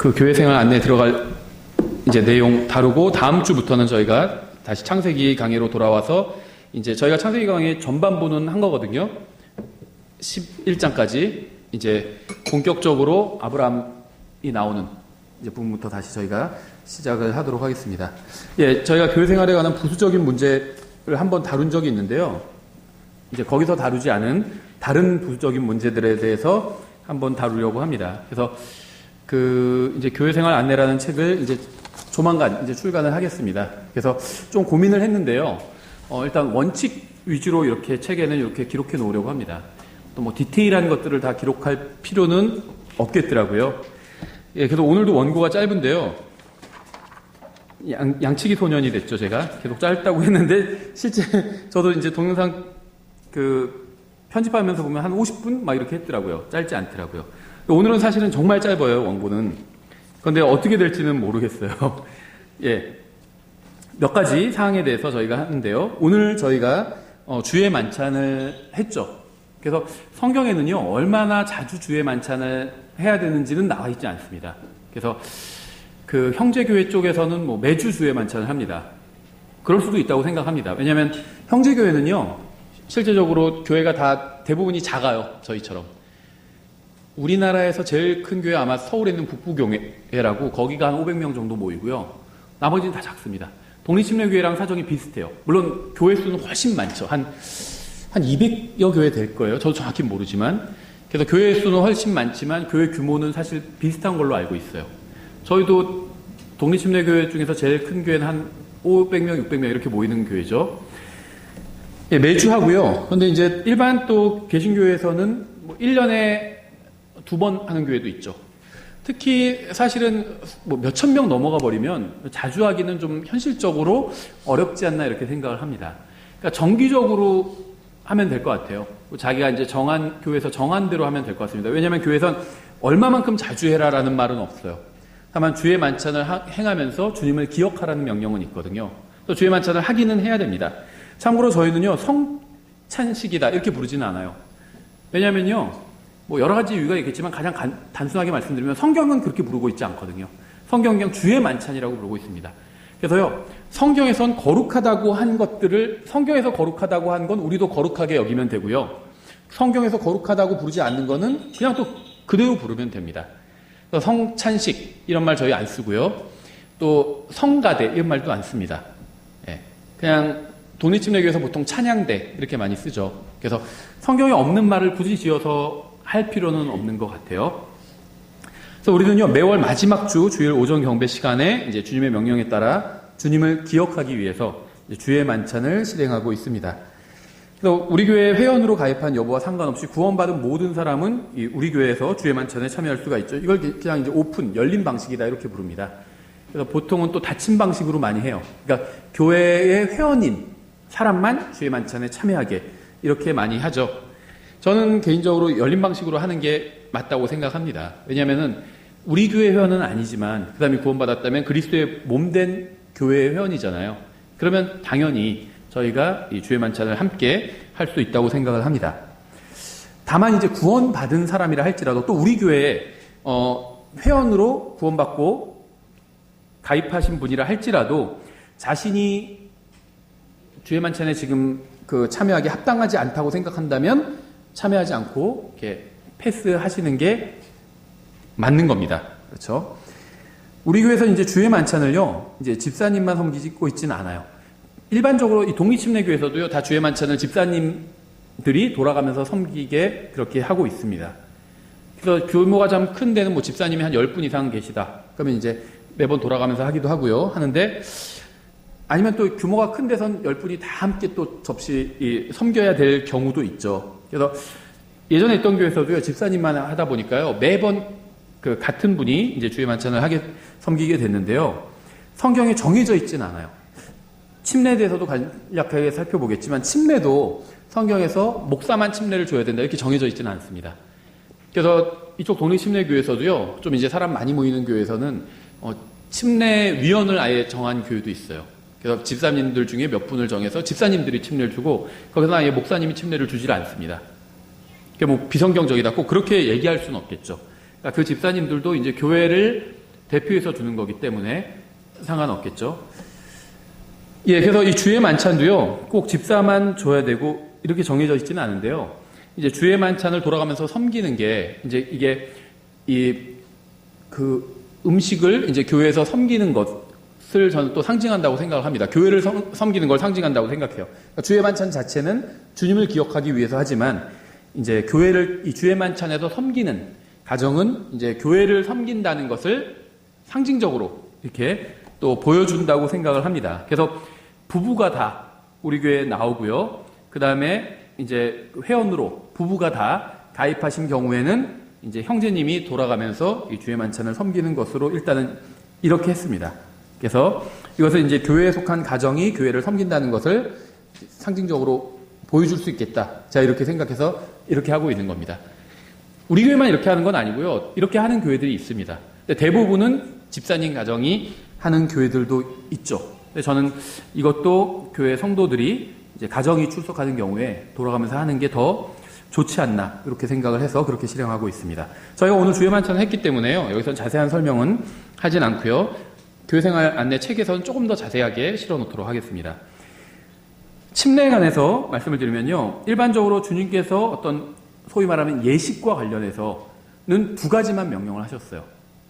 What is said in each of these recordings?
그 교회 생활 안내 들어갈 이제 내용 다루고 다음 주부터는 저희가 다시 창세기 강의로 돌아와서 이제 저희가 창세기 강의 전반부는 한 거거든요. 11장까지 이제 본격적으로 아브라함이 나오는 이제 부분부터 다시 저희가 시작을 하도록 하겠습니다. 예, 저희가 교회 생활에 관한 부수적인 문제를 한번 다룬 적이 있는데요. 이제 거기서 다루지 않은 다른 부수적인 문제들에 대해서 한번 다루려고 합니다. 그래서 이제 교회 생활 안내라는 책을 이제 조만간 이제 출간을 하겠습니다. 그래서 좀 고민을 했는데요. 일단 원칙 위주로 이렇게 책에는 이렇게 기록해 놓으려고 합니다. 또 뭐 디테일한 것들을 다 기록할 필요는 없겠더라고요. 예, 그래서 오늘도 원고가 짧은데요. 양치기 소년이 됐죠, 제가. 계속 짧다고 했는데, 실제 저도 이제 동영상 편집하면서 보면 한 50분 막 이렇게 했더라고요. 짧지 않더라고요. 오늘은 사실은 정말 짧아요, 원고는. 그런데 어떻게 될지는 모르겠어요. 예. 몇 가지 사항에 대해서 저희가 하는데요. 오늘 저희가 주의 만찬을 했죠. 그래서 성경에는요, 얼마나 자주 주의 만찬을 해야 되는지는 나와 있지 않습니다. 그래서 형제교회 쪽에서는 뭐 매주 주의 만찬을 합니다. 그럴 수도 있다고 생각합니다. 왜냐하면 형제교회는요, 실제적으로 교회가 다 대부분이 작아요. 저희처럼. 우리나라에서 제일 큰 교회 아마 서울에 있는 북부교회라고 거기가 한 500명 정도 모이고요. 나머지는 다 작습니다. 독립침례교회랑 사정이 비슷해요. 물론 교회 수는 훨씬 많죠. 한 200여 교회 될 거예요. 저도 정확히 모르지만. 그래서 교회 수는 훨씬 많지만 교회 규모는 사실 비슷한 걸로 알고 있어요. 저희도 독립침례교회 중에서 제일 큰 교회는 한 500명, 600명 이렇게 모이는 교회죠. 예, 매주 하고요. 그런데 이제 일반 또 개신교회에서는 뭐 1년에 2번 하는 교회도 있죠. 특히 사실은 뭐 몇천 명 넘어가 버리면 자주 하기는 좀 현실적으로 어렵지 않나 이렇게 생각을 합니다. 그러니까 정기적으로 하면 될 것 같아요. 자기가 이제 교회에서 정한 대로 하면 될 것 같습니다. 왜냐하면 교회에선 얼마만큼 자주 해라라는 말은 없어요. 다만 주의 만찬을 행하면서 주님을 기억하라는 명령은 있거든요. 또 주의 만찬을 하기는 해야 됩니다. 참고로 저희는요, 성찬식이다 이렇게 부르지는 않아요. 왜냐하면요, 뭐 여러 가지 이유가 있겠지만 가장 단순하게 말씀드리면 성경은 그렇게 부르고 있지 않거든요. 성경은 그냥 주의 만찬이라고 부르고 있습니다. 그래서요, 성경에선 거룩하다고 한 것들을 성경에서 거룩하다고 한 건 우리도 거룩하게 여기면 되고요. 성경에서 거룩하다고 부르지 않는 거는 그냥 또 그대로 부르면 됩니다. 그래서 성찬식 이런 말 저희 안 쓰고요. 또 성가대 이런 말도 안 씁니다. 예, 그냥 독립침례교에서 보통 찬양대 이렇게 많이 쓰죠. 그래서 성경에 없는 말을 굳이 지어서 할 필요는 없는 것 같아요. 그래서 우리는요, 매월 마지막 주일 오전 경배 시간에 이제 주님의 명령에 따라 주님을 기억하기 위해서 주의 만찬을 실행하고 있습니다. 그래서 우리 교회 회원으로 가입한 여부와 상관없이 구원받은 모든 사람은 우리 교회에서 주의 만찬에 참여할 수가 있죠. 이걸 그냥 이제 오픈, 열린 방식이다 이렇게 부릅니다. 그래서 보통은 또 닫힌 방식으로 많이 해요. 그러니까 교회의 회원인 사람만 주의 만찬에 참여하게 이렇게 많이 하죠. 저는 개인적으로 열린 방식으로 하는 게 맞다고 생각합니다. 왜냐하면은 우리 교회 회원은 아니지만 그 사람이 구원받았다면 그리스도의 몸된 교회의 회원이잖아요. 그러면 당연히 저희가 이 주의 만찬을 함께 할 수 있다고 생각을 합니다. 다만 이제 구원받은 사람이라 할지라도 또 우리 교회에 회원으로 구원받고 가입하신 분이라 할지라도 자신이 주의 만찬에 지금 참여하기 합당하지 않다고 생각한다면 참여하지 않고 이렇게 패스하시는 게 맞는 겁니다. 그렇죠? 우리 교회에서 이제 주의 만찬을요, 이제 집사님만 섬기고 있지는 않아요. 일반적으로 이 독립침례교회에서도요, 다 주의 만찬을 집사님들이 돌아가면서 섬기게 그렇게 하고 있습니다. 그래서 규모가 좀 큰 데는 뭐 집사님이 한 10분 이상 계시다. 그러면 이제 매번 돌아가면서 하기도 하고요. 하는데, 아니면 또 규모가 큰 데선 10분이 다 함께 또 섬겨야 될 경우도 있죠. 그래서 예전에 있던 교회에서도요, 집사님만 하다 보니까요, 매번 같은 분이 이제 주의 만찬을 섬기게 됐는데요. 성경에 정해져 있지는 않아요. 침례에 대해서도 간략하게 살펴보겠지만, 침례도 성경에서 목사만 침례를 줘야 된다, 이렇게 정해져 있지는 않습니다. 그래서 이쪽 독립침례교회에서도요, 좀 이제 사람 많이 모이는 교회에서는, 침례위원을 아예 정한 교회도 있어요. 그래서 집사님들 중에 몇 분을 정해서 집사님들이 침례를 주고, 거기서 아예 목사님이 침례를 주질 않습니다. 그게 뭐 비성경적이다. 꼭 그렇게 얘기할 수는 없겠죠. 그러니까 그 집사님들도 이제 교회를 대표해서 주는 거기 때문에 상관없겠죠. 예, 그래서 이 주의 만찬도요, 꼭 집사만 줘야 되고 이렇게 정해져 있지는 않은데요. 이제 주의 만찬을 돌아가면서 섬기는 게 이제 이게 그 음식을 이제 교회에서 섬기는 것을 저는 또 상징한다고 생각을 합니다. 교회를 섬기는 걸 상징한다고 생각해요. 그러니까 주의 만찬 자체는 주님을 기억하기 위해서 하지만 이제 교회를 이 주의 만찬에서 섬기는 가정은 이제 교회를 섬긴다는 것을 상징적으로 이렇게 또 보여준다고 생각을 합니다. 그래서 부부가 다 우리 교회에 나오고요. 그 다음에 이제 회원으로 부부가 다 가입하신 경우에는 이제 형제님이 돌아가면서 이 주의 만찬을 섬기는 것으로 일단은 이렇게 했습니다. 그래서 이것은 이제 교회에 속한 가정이 교회를 섬긴다는 것을 상징적으로 보여줄 수 있겠다. 자, 이렇게 생각해서 이렇게 하고 있는 겁니다. 우리 교회만 이렇게 하는 건 아니고요. 이렇게 하는 교회들이 있습니다. 근데 대부분은 집사님 가정이 하는 교회들도 있죠. 근데 저는 이것도 교회 성도들이 이제 가정이 출석하는 경우에 돌아가면서 하는 게 더 좋지 않나 이렇게 생각을 해서 그렇게 실행하고 있습니다. 저희가 오늘 주의 만찬을 했기 때문에요. 여기서는 자세한 설명은 하진 않고요. 교회생활 안내 책에서는 조금 더 자세하게 실어놓도록 하겠습니다. 침례에 관해서 말씀을 드리면요. 일반적으로 주님께서 어떤 소위 말하면 예식과 관련해서는 두 가지만 명령을 하셨어요.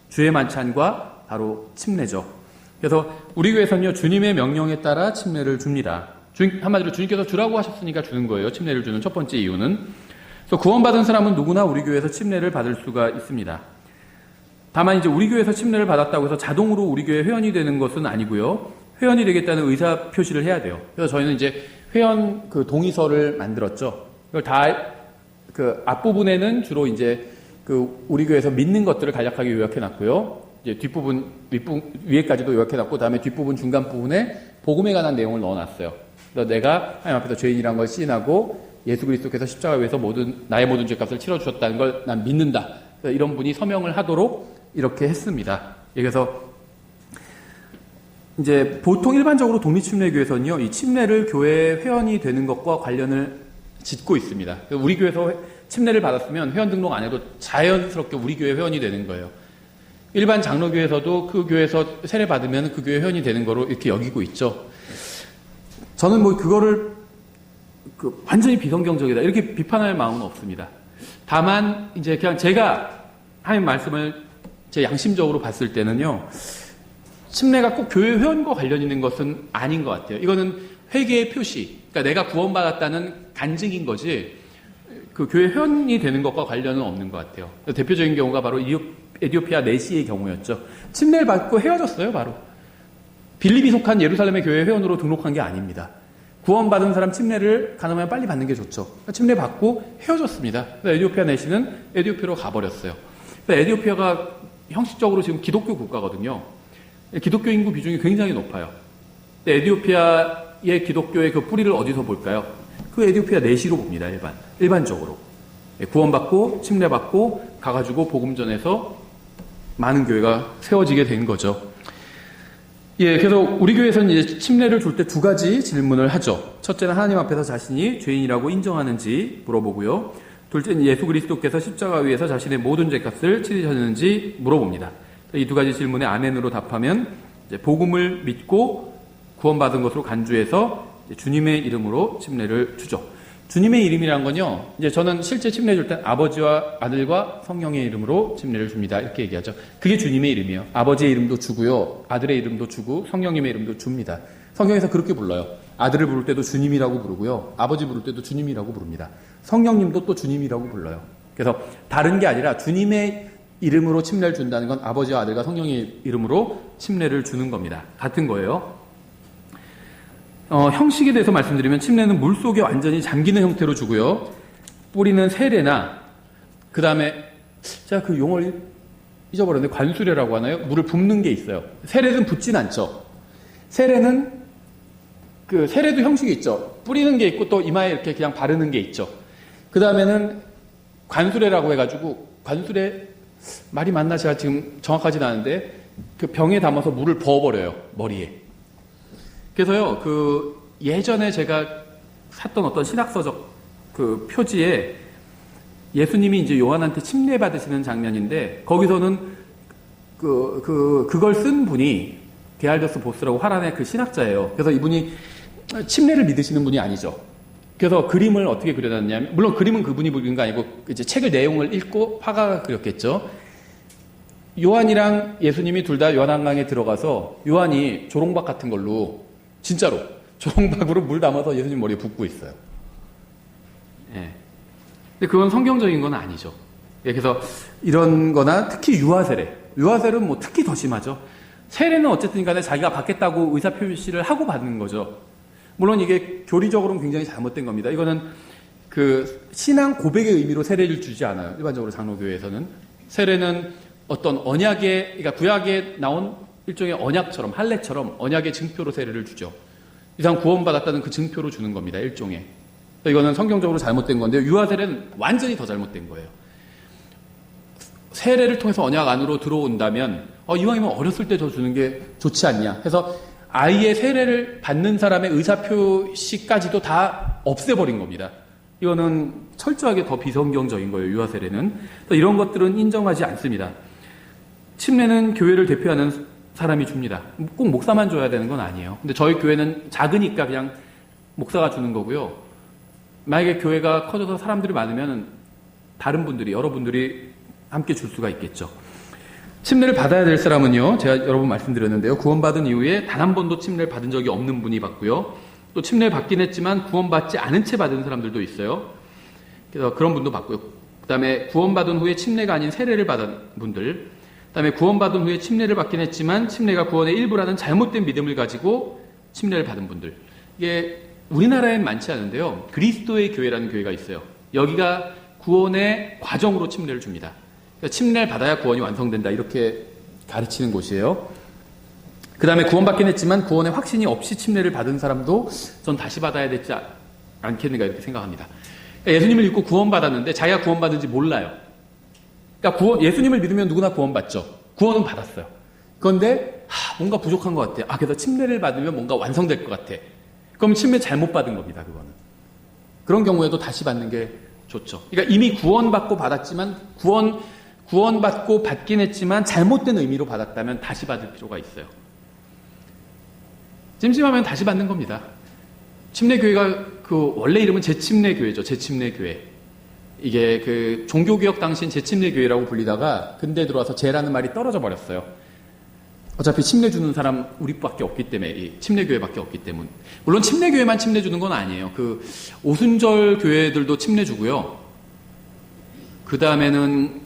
주의 만찬과 바로 침례죠. 그래서 우리 교회에서는요. 주님의 명령에 따라 침례를 줍니다. 한마디로 주님께서 주라고 하셨으니까 주는 거예요. 침례를 주는 첫 번째 이유는. 그래서 구원받은 사람은 누구나 우리 교회에서 침례를 받을 수가 있습니다. 다만 이제 우리 교회에서 침례를 받았다고 해서 자동으로 우리 교회 회원이 되는 것은 아니고요. 회원이 되겠다는 의사 표시를 해야 돼요. 그래서 저희는 이제 회원 그 동의서를 만들었죠. 이걸 다 그 앞부분에는 주로 이제 그 우리 교회에서 믿는 것들을 간략하게 요약해 놨고요. 이제 뒷부분, 위에까지도 요약해 놨고, 다음에 뒷부분 중간 부분에 복음에 관한 내용을 넣어 놨어요. 그래서 내가 하나님 앞에서 죄인이라는 걸 시인하고 예수 그리스도께서 십자가 위에서 나의 모든 죄값을 치러주셨다는 걸 난 믿는다. 이런 분이 서명을 하도록 이렇게 했습니다. 그래서 이제 보통 일반적으로 독립침례교회에서는요, 이 침례를 교회 회원이 되는 것과 관련을 짓고 있습니다. 우리 교회에서 침례를 받았으면 회원 등록 안 해도 자연스럽게 우리 교회 회원이 되는 거예요. 일반 장로교회에서도 그 교회에서 세례 받으면 그 교회 회원이 되는 거로 이렇게 여기고 있죠. 저는 뭐 그거를 완전히 비성경적이다 이렇게 비판할 마음은 없습니다. 다만 이제 그냥 제가 하나님 말씀을 제 양심적으로 봤을 때는요, 침례가 꼭 교회 회원과 관련 있는 것은 아닌 것 같아요. 이거는 회개의 표시, 그러니까 내가 구원받았다는 간증인 거지 그 교회 회원이 되는 것과 관련은 없는 것 같아요. 대표적인 경우가 바로 에디오피아 내시의 경우였죠. 침례를 받고 헤어졌어요. 바로 빌립이 속한 예루살렘의 교회 회원으로 등록한 게 아닙니다. 구원받은 사람 침례를 가능하면 빨리 받는 게 좋죠. 침례 받고 헤어졌습니다. 에디오피아 내시는 에디오피아로 가버렸어요. 에디오피아가 형식적으로 지금 기독교 국가거든요. 기독교 인구 비중이 굉장히 높아요. 에디오피아의 기독교의 그 뿌리를 어디서 볼까요? 그 에디오피아 내시로 봅니다. 일반적으로. 구원받고 침례받고 가가지고 복음 전해서 많은 교회가 세워지게 된 거죠. 예, 그래서 우리 교회에서는 이제 침례를 줄 때 두 가지 질문을 하죠. 첫째는 하나님 앞에서 자신이 죄인이라고 인정하는지 물어보고요. 둘째는 예수 그리스도께서 십자가 위에서 자신의 모든 죄값을 치르셨는지 물어봅니다. 이 두 가지 질문에 아멘으로 답하면 이제 복음을 믿고 구원받은 것으로 간주해서 주님의 이름으로 침례를 주죠. 주님의 이름이란 건요, 이제 저는 실제 침례 줄 땐 아버지와 아들과 성령의 이름으로 침례를 줍니다. 이렇게 얘기하죠. 그게 주님의 이름이에요. 아버지의 이름도 주고요, 아들의 이름도 주고, 성령님의 이름도 줍니다. 성경에서 그렇게 불러요. 아들을 부를 때도 주님이라고 부르고요, 아버지 부를 때도 주님이라고 부릅니다. 성령님도 또 주님이라고 불러요. 그래서 다른 게 아니라 주님의 이름으로 침례를 준다는 건 아버지와 아들과 성령의 이름으로 침례를 주는 겁니다. 같은 거예요. 형식에 대해서 말씀드리면 침례는 물속에 완전히 잠기는 형태로 주고요. 뿌리는 세례나 그 다음에 제가 그 용어를 잊어버렸는데 관수례라고 하나요? 물을 붓는 게 있어요. 세례는 붓진 않죠. 세례는 세례도 형식이 있죠. 뿌리는 게 있고 또 이마에 이렇게 그냥 바르는 게 있죠. 그 다음에는 관수례라고 해가지고, 관수례 말이 맞나 제가 지금 정확하지는 않은데 그 병에 담아서 물을 부어버려요, 머리에. 그래서요, 예전에 제가 샀던 어떤 신학서적 표지에 예수님이 이제 요한한테 침례 받으시는 장면인데, 거기서는 그걸 쓴 분이 게알더스 보스라고 화란의 그 신학자예요. 그래서 이분이 침례를 믿으시는 분이 아니죠. 그래서 그림을 어떻게 그려놨냐면, 물론 그림은 그분이 그린 거 아니고 이제 책을 내용을 읽고 화가가 그렸겠죠. 요한이랑 예수님이 둘 다 요한강에 들어가서 요한이 조롱박 같은 걸로 진짜로 조롱박으로 물 담아서 예수님 머리에 붓고 있어요. 예. 근데 그건 성경적인 건 아니죠. 예, 그래서 이런 거나 특히 유아세례는 뭐 특히 더 심하죠. 세례는 어쨌든 간에 자기가 받겠다고 의사표시를 하고 받는 거죠. 물론 이게 교리적으로는 굉장히 잘못된 겁니다. 이거는 그 신앙 고백의 의미로 세례를 주지 않아요. 일반적으로 장로교회에서는. 세례는 어떤 언약의, 그러니까 구약에 나온 일종의 언약처럼, 할례처럼 언약의 증표로 세례를 주죠. 이 사람 구원받았다는 그 증표로 주는 겁니다. 일종의. 이거는 성경적으로 잘못된 건데요. 유아세례는 완전히 더 잘못된 거예요. 세례를 통해서 언약 안으로 들어온다면 이왕이면 어렸을 때 더 주는 게 좋지 않냐 해서 아이의 세례를 받는 사람의 의사표시까지도 다 없애버린 겁니다. 이거는 철저하게 더 비성경적인 거예요. 유아세례는. 이런 것들은 인정하지 않습니다. 침례는 교회를 대표하는 사람이 줍니다. 꼭 목사만 줘야 되는 건 아니에요. 근데 저희 교회는 작으니까 그냥 목사가 주는 거고요. 만약에 교회가 커져서 사람들이 많으면 다른 분들이, 여러분들이 함께 줄 수가 있겠죠. 침례를 받아야 될 사람은요, 제가 여러 번 말씀드렸는데요, 구원받은 이후에 단 한 번도 침례를 받은 적이 없는 분이 받고요, 또 침례를 받긴 했지만 구원받지 않은 채 받은 사람들도 있어요. 그래서 그런 분도 받고요. 그 다음에 구원받은 후에 침례가 아닌 세례를 받은 분들, 그 다음에 구원받은 후에 침례를 받긴 했지만 침례가 구원의 일부라는 잘못된 믿음을 가지고 침례를 받은 분들. 이게 우리나라엔 많지 않은데요, 그리스도의 교회라는 교회가 있어요. 여기가 구원의 과정으로 침례를 줍니다. 그러니까 침례를 받아야 구원이 완성된다, 이렇게 가르치는 곳이에요. 그 다음에 구원받긴 했지만 구원의 확신이 없이 침례를 받은 사람도 전 다시 받아야 되지 않겠는가 이렇게 생각합니다. 그러니까 예수님을 믿고 구원받았는데 자기가 구원받은지 몰라요. 그러니까 예수님을 믿으면 누구나 구원받죠. 구원은 받았어요. 그런데 뭔가 부족한 것 같아. 그래서 침례를 받으면 뭔가 완성될 것 같아. 그럼 침례 잘못 받은 겁니다. 그거는. 그런 경우에도 다시 받는 게 좋죠. 그러니까 이미 구원받고 받았지만 구원받고 받긴 했지만 잘못된 의미로 받았다면 다시 받을 필요가 있어요. 찜찜하면 다시 받는 겁니다. 침례교회가 원래 이름은 재침례교회죠. 재침례교회. 이게 종교개혁 당시엔 재침례교회라고 불리다가 근대에 들어와서 재라는 말이 떨어져 버렸어요. 어차피 침례 주는 사람 우리밖에 없기 때문에, 이 침례교회밖에 없기 때문에. 물론 침례교회만 침례 주는 건 아니에요. 오순절 교회들도 침례 주고요. 그 다음에는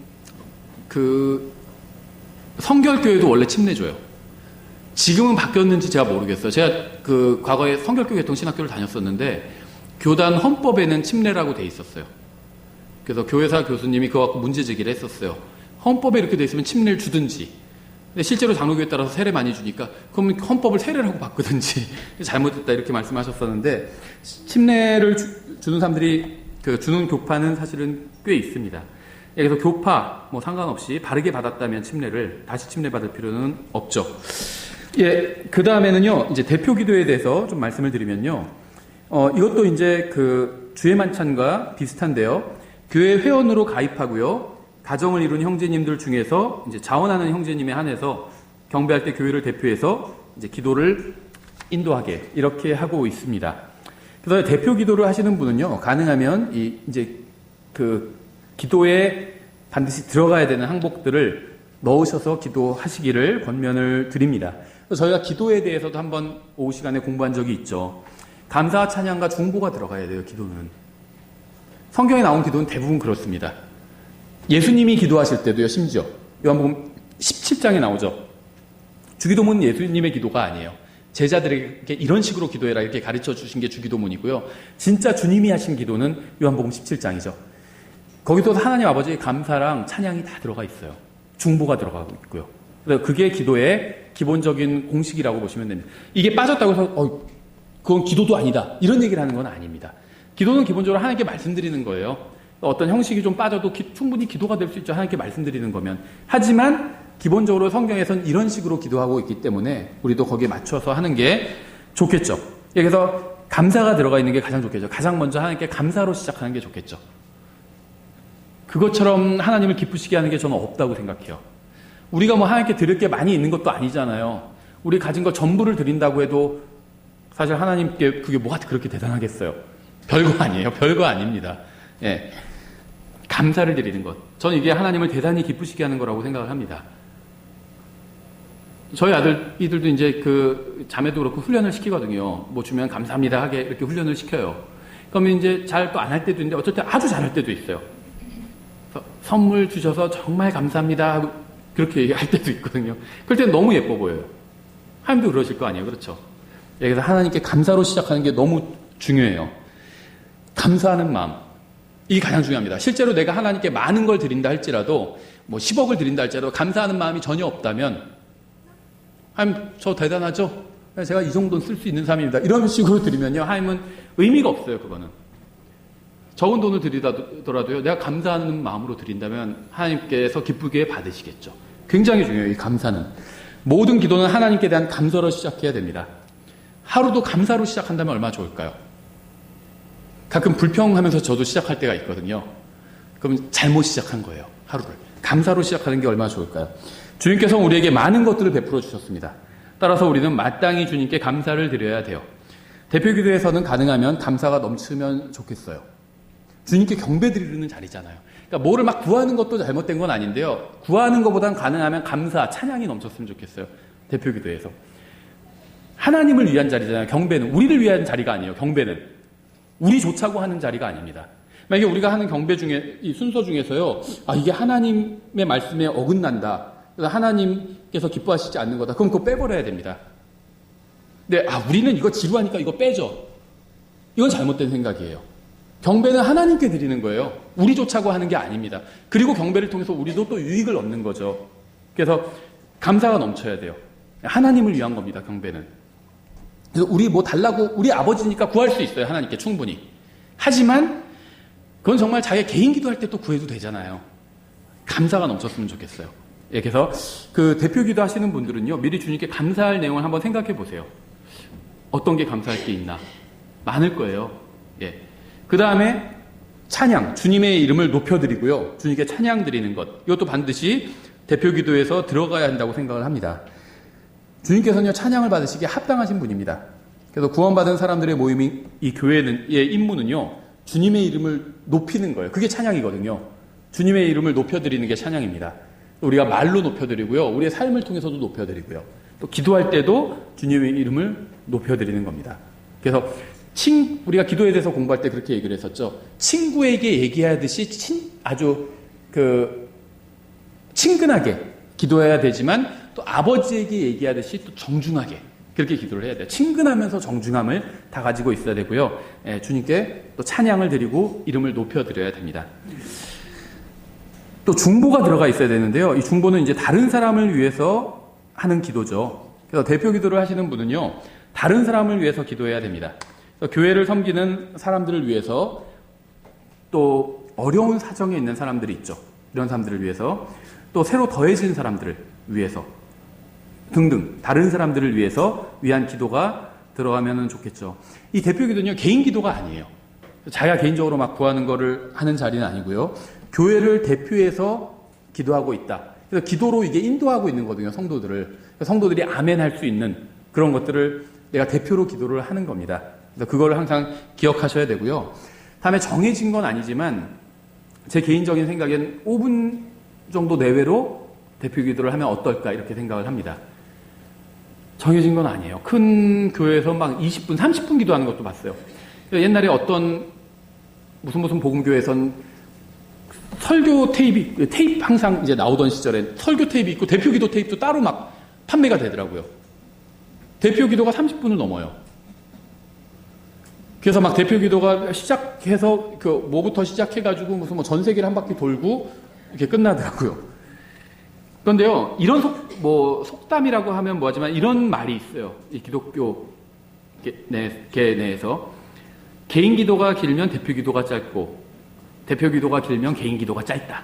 성결교회도 원래 침례 줘요. 지금은 바뀌었는지 제가 모르겠어요. 제가 과거에 성결교 개통신학교를 다녔었는데 교단 헌법에는 침례라고 돼 있었어요. 그래서 교회사 교수님이 그거 갖고 문제제기를 했었어요. 헌법에 이렇게 돼 있으면 침례를 주든지. 근데 실제로 장로교에 따라서 세례 많이 주니까 그럼 헌법을 세례라고 바꾸든지 잘못했다 이렇게 말씀하셨었는데, 침례를 주는 사람들이 주는 교파는 사실은 꽤 있습니다. 그래서 교파 상관없이 바르게 받았다면 침례를 다시 침례 받을 필요는 없죠. 예, 그 다음에는요, 이제 대표 기도에 대해서 좀 말씀을 드리면요, 이것도 이제 주의 만찬과 비슷한데요, 교회 회원으로 가입하고요, 가정을 이룬 형제님들 중에서 이제 자원하는 형제님에 한해서 경배할 때 교회를 대표해서 이제 기도를 인도하게 이렇게 하고 있습니다. 그래서 대표 기도를 하시는 분은요, 가능하면 이제 기도에 반드시 들어가야 되는 항목들을 넣으셔서 기도하시기를 권면을 드립니다. 저희가 기도에 대해서도 한번 오후 시간에 공부한 적이 있죠. 감사와 찬양과 중보가 들어가야 돼요, 기도는. 성경에 나온 기도는 대부분 그렇습니다. 예수님이 기도하실 때도요, 심지어 요한복음 17장에 나오죠. 주기도문은 예수님의 기도가 아니에요. 제자들에게 이런 식으로 기도해라 이렇게 가르쳐 주신 게 주기도문이고요. 진짜 주님이 하신 기도는 요한복음 17장이죠. 거기서 하나님 아버지의 감사랑 찬양이 다 들어가 있어요. 중보가 들어가고 있고요. 그래서 그게 기도의 기본적인 공식이라고 보시면 됩니다. 이게 빠졌다고 해서 그건 기도도 아니다, 이런 얘기를 하는 건 아닙니다. 기도는 기본적으로 하나님께 말씀드리는 거예요. 어떤 형식이 좀 빠져도 충분히 기도가 될 수 있죠, 하나님께 말씀드리는 거면. 하지만 기본적으로 성경에서는 이런 식으로 기도하고 있기 때문에 우리도 거기에 맞춰서 하는 게 좋겠죠. 그래서 감사가 들어가 있는 게 가장 좋겠죠. 가장 먼저 하나님께 감사로 시작하는 게 좋겠죠. 그것처럼 하나님을 기쁘시게 하는 게 저는 없다고 생각해요. 우리가 뭐 하나님께 드릴 게 많이 있는 것도 아니잖아요. 우리 가진 걸 전부를 드린다고 해도 사실 하나님께 그게 뭐가 그렇게 대단하겠어요. 별거 아니에요. 별거 아닙니다. 예. 감사를 드리는 것. 저는 이게 하나님을 대단히 기쁘시게 하는 거라고 생각을 합니다. 저희 이들도 이제 그 자매도 그렇고 훈련을 시키거든요. 뭐 주면 감사합니다 하게 이렇게 훈련을 시켜요. 그러면 이제 잘 또 안 할 때도 있는데 어쩔 때 아주 잘할 때도 있어요. 선물 주셔서 정말 감사합니다 하고 그렇게 할 때도 있거든요. 그럴 때는 너무 예뻐 보여요. 하나님도 그러실 거 아니에요. 그렇죠? 그래서 하나님께 감사로 시작하는 게 너무 중요해요. 감사하는 마음. 이게 가장 중요합니다. 실제로 내가 하나님께 많은 걸 드린다 할지라도 뭐 10억을 드린다 할지라도 감사하는 마음이 전혀 없다면 하나님 저 대단하죠? 제가 이 정도는 쓸 수 있는 사람입니다. 이런 식으로 드리면요. 하나님은 의미가 없어요. 그거는. 적은 돈을 드리더라도요. 내가 감사하는 마음으로 드린다면 하나님께서 기쁘게 받으시겠죠. 굉장히 중요해요. 이 감사는. 모든 기도는 하나님께 대한 감사로 시작해야 됩니다. 하루도 감사로 시작한다면 얼마나 좋을까요? 가끔 불평하면서 저도 시작할 때가 있거든요. 그럼 잘못 시작한 거예요. 하루를. 감사로 시작하는 게 얼마나 좋을까요? 주님께서 우리에게 많은 것들을 베풀어 주셨습니다. 따라서 우리는 마땅히 주님께 감사를 드려야 돼요. 대표기도에서는 가능하면 감사가 넘치면 좋겠어요. 주님께 경배 드리는 자리잖아요. 그러니까 뭐를 막 구하는 것도 잘못된 건 아닌데요. 구하는 것보단 가능하면 감사, 찬양이 넘쳤으면 좋겠어요. 대표기도에서. 하나님을 위한 자리잖아요. 경배는. 우리를 위한 자리가 아니에요. 경배는. 우리 좋자고 하는 자리가 아닙니다. 만약에 우리가 하는 경배 중에, 이 순서 중에서요, 이게 하나님의 말씀에 어긋난다. 그래서 하나님께서 기뻐하시지 않는 거다. 그럼 그거 빼버려야 됩니다. 근데, 우리는 이거 지루하니까 이거 빼죠. 이건 잘못된 생각이에요. 경배는 하나님께 드리는 거예요. 우리 좋자고 하는 게 아닙니다. 그리고 경배를 통해서 우리도 또 유익을 얻는 거죠. 그래서 감사가 넘쳐야 돼요. 하나님을 위한 겁니다. 경배는. 그래서 우리 뭐 달라고 우리 아버지니까 구할 수 있어요. 하나님께 충분히. 하지만 그건 정말 자기 개인 기도할 때 또 구해도 되잖아요. 감사가 넘쳤으면 좋겠어요. 예, 그래서 그 대표 기도 하시는 분들은요. 미리 주님께 감사할 내용을 한번 생각해 보세요. 어떤 게 감사할 게 있나? 많을 거예요. 예. 그 다음에 찬양, 주님의 이름을 높여드리고요. 주님께 찬양 드리는 것. 이것도 반드시 대표 기도에서 들어가야 한다고 생각을 합니다. 주님께서는요, 찬양을 받으시기에 합당하신 분입니다. 그래서 구원받은 사람들의 모임인 이 교회의 임무는요, 주님의 이름을 높이는 거예요. 그게 찬양이거든요. 주님의 이름을 높여드리는 게 찬양입니다. 우리가 말로 높여드리고요. 우리의 삶을 통해서도 높여드리고요. 또 기도할 때도 주님의 이름을 높여드리는 겁니다. 그래서 우리가 기도에 대해서 공부할 때 그렇게 얘기를 했었죠. 친구에게 얘기하듯이 아주 친근하게 기도해야 되지만 또 아버지에게 얘기하듯이 또 정중하게 그렇게 기도를 해야 돼요. 친근하면서 정중함을 다 가지고 있어야 되고요. 예, 주님께 또 찬양을 드리고 이름을 높여드려야 됩니다. 또 중보가 들어가 있어야 되는데요. 이 중보는 이제 다른 사람을 위해서 하는 기도죠. 그래서 대표 기도를 하시는 분은요. 다른 사람을 위해서 기도해야 됩니다. 교회를 섬기는 사람들을 위해서 또 어려운 사정에 있는 사람들이 있죠. 이런 사람들을 위해서 또 새로 더해진 사람들을 위해서 등등 다른 사람들을 위한 기도가 들어가면 좋겠죠. 이 대표 기도는요. 개인 기도가 아니에요. 자기가 개인적으로 막 구하는 거를 하는 자리는 아니고요. 교회를 대표해서 기도하고 있다. 그래서 기도로 이게 인도하고 있는 거거든요. 성도들이 아멘 할 수 있는 그런 것들을 내가 대표로 기도를 하는 겁니다. 그래서 그걸 항상 기억하셔야 되고요. 다음에 정해진 건 아니지만 제 개인적인 생각엔 5분 정도 내외로 대표 기도를 하면 어떨까 이렇게 생각을 합니다. 정해진 건 아니에요. 큰 교회에서 막 20분, 30분 기도하는 것도 봤어요. 옛날에 어떤 무슨 복음교회에선 설교 테이프 항상 이제 나오던 시절에 설교 테이프 있고 대표 기도 테이프도 따로 막 판매가 되더라고요. 대표 기도가 30분을 넘어요. 그래서 막 대표 기도가 시작해서 뭐부터 시작해가지고 무슨 뭐 전 세계를 한 바퀴 돌고 이렇게 끝나더라고요. 그런데요, 이런 속담이라고 하면 뭐하지만 이런 말이 있어요. 이 기독교 계 내에서 개인 기도가 길면 대표 기도가 짧고 대표 기도가 길면 개인 기도가 짧다.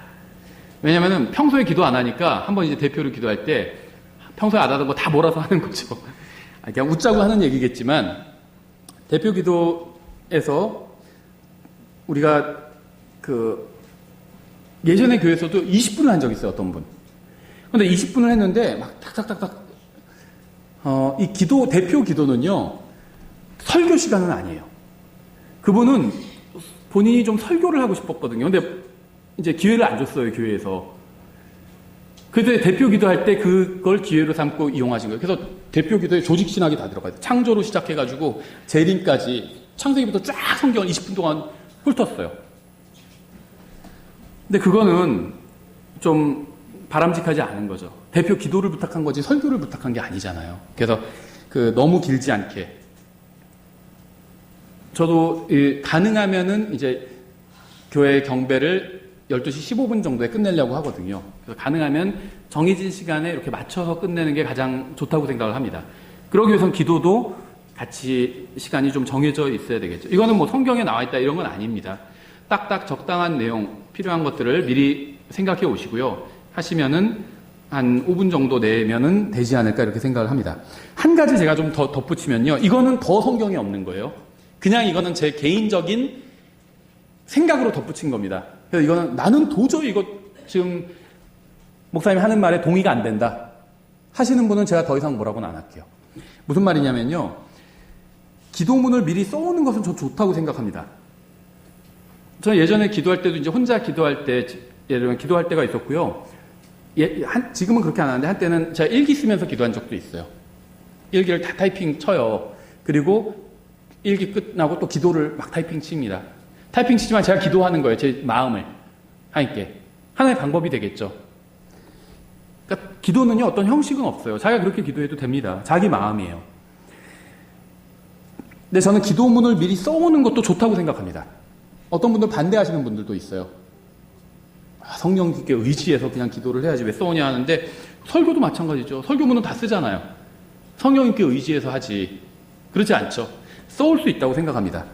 왜냐면은 평소에 기도 안 하니까 한번 이제 대표로 기도할 때 평소에 안 하던 거 다 몰아서 하는 거죠. 그냥 웃자고 하는 얘기겠지만 대표 기도에서 우리가 예전에 교회에서도 20분을 한 적이 있어요. 어떤 분. 근데 20분을 했는데 막 탁탁탁탁 이 기도 대표 기도는요 설교 시간은 아니에요. 그분은 본인이 좀 설교를 하고 싶었거든요. 근데 이제 기회를 안 줬어요, 교회에서. 그때 대표 기도할 때 그걸 기회로 삼고 이용하신 거예요. 그래서 대표 기도에 조직 신학이 다 들어가요. 창조로 시작해가지고 재림까지 창세기부터 쫙 성경을 20분 동안 훑었어요. 근데 그거는 좀 바람직하지 않은 거죠. 대표 기도를 부탁한 거지 설교를 부탁한 게 아니잖아요. 그래서 너무 길지 않게. 저도 가능하면은 이제 교회 경배를 12시 15분 정도에 끝내려고 하거든요. 그래서 가능하면 정해진 시간에 이렇게 맞춰서 끝내는 게 가장 좋다고 생각을 합니다. 그러기 위해선 기도도 같이 시간이 좀 정해져 있어야 되겠죠. 이거는 뭐 성경에 나와 있다 이런 건 아닙니다. 딱딱 적당한 내용, 필요한 것들을 미리 생각해 오시고요. 하시면은 한 5분 정도 내면은 되지 않을까 이렇게 생각을 합니다. 한 가지 제가 좀 더 덧붙이면요. 이거는 더 성경에 없는 거예요. 그냥 이거는 제 개인적인 생각으로 덧붙인 겁니다. 그래서 이거는 나는 도저히 이거 지금 목사님 하는 말에 동의가 안 된다 하시는 분은 제가 더 이상 뭐라고는 안 할게요. 무슨 말이냐면요. 기도문을 미리 써오는 것은 저 좋다고 생각합니다. 저는 예전에 기도할 때도 이제 혼자 기도할 때, 예를 들면 기도할 때가 있었고요. 지금은 그렇게 안 하는데 한때는 제가 일기 쓰면서 기도한 적도 있어요. 일기를 다 타이핑 쳐요. 그리고 일기 끝나고 또 기도를 막 타이핑 칩니다. 타이핑 치지만 제가 기도하는 거예요. 제 마음을. 하나님께. 하나의 방법이 되겠죠. 그러니까 기도는요, 어떤 형식은 없어요. 자기가 그렇게 기도해도 됩니다. 자기 마음이에요. 근데 저는 기도문을 미리 써오는 것도 좋다고 생각합니다. 어떤 분들 반대하시는 분들도 있어요. 성령님께 의지해서 그냥 기도를 해야지 왜 써오냐 하는데 설교도 마찬가지죠. 설교문은 다 쓰잖아요. 성령님께 의지해서 하지. 그렇지 않죠. 써올 수 있다고 생각합니다.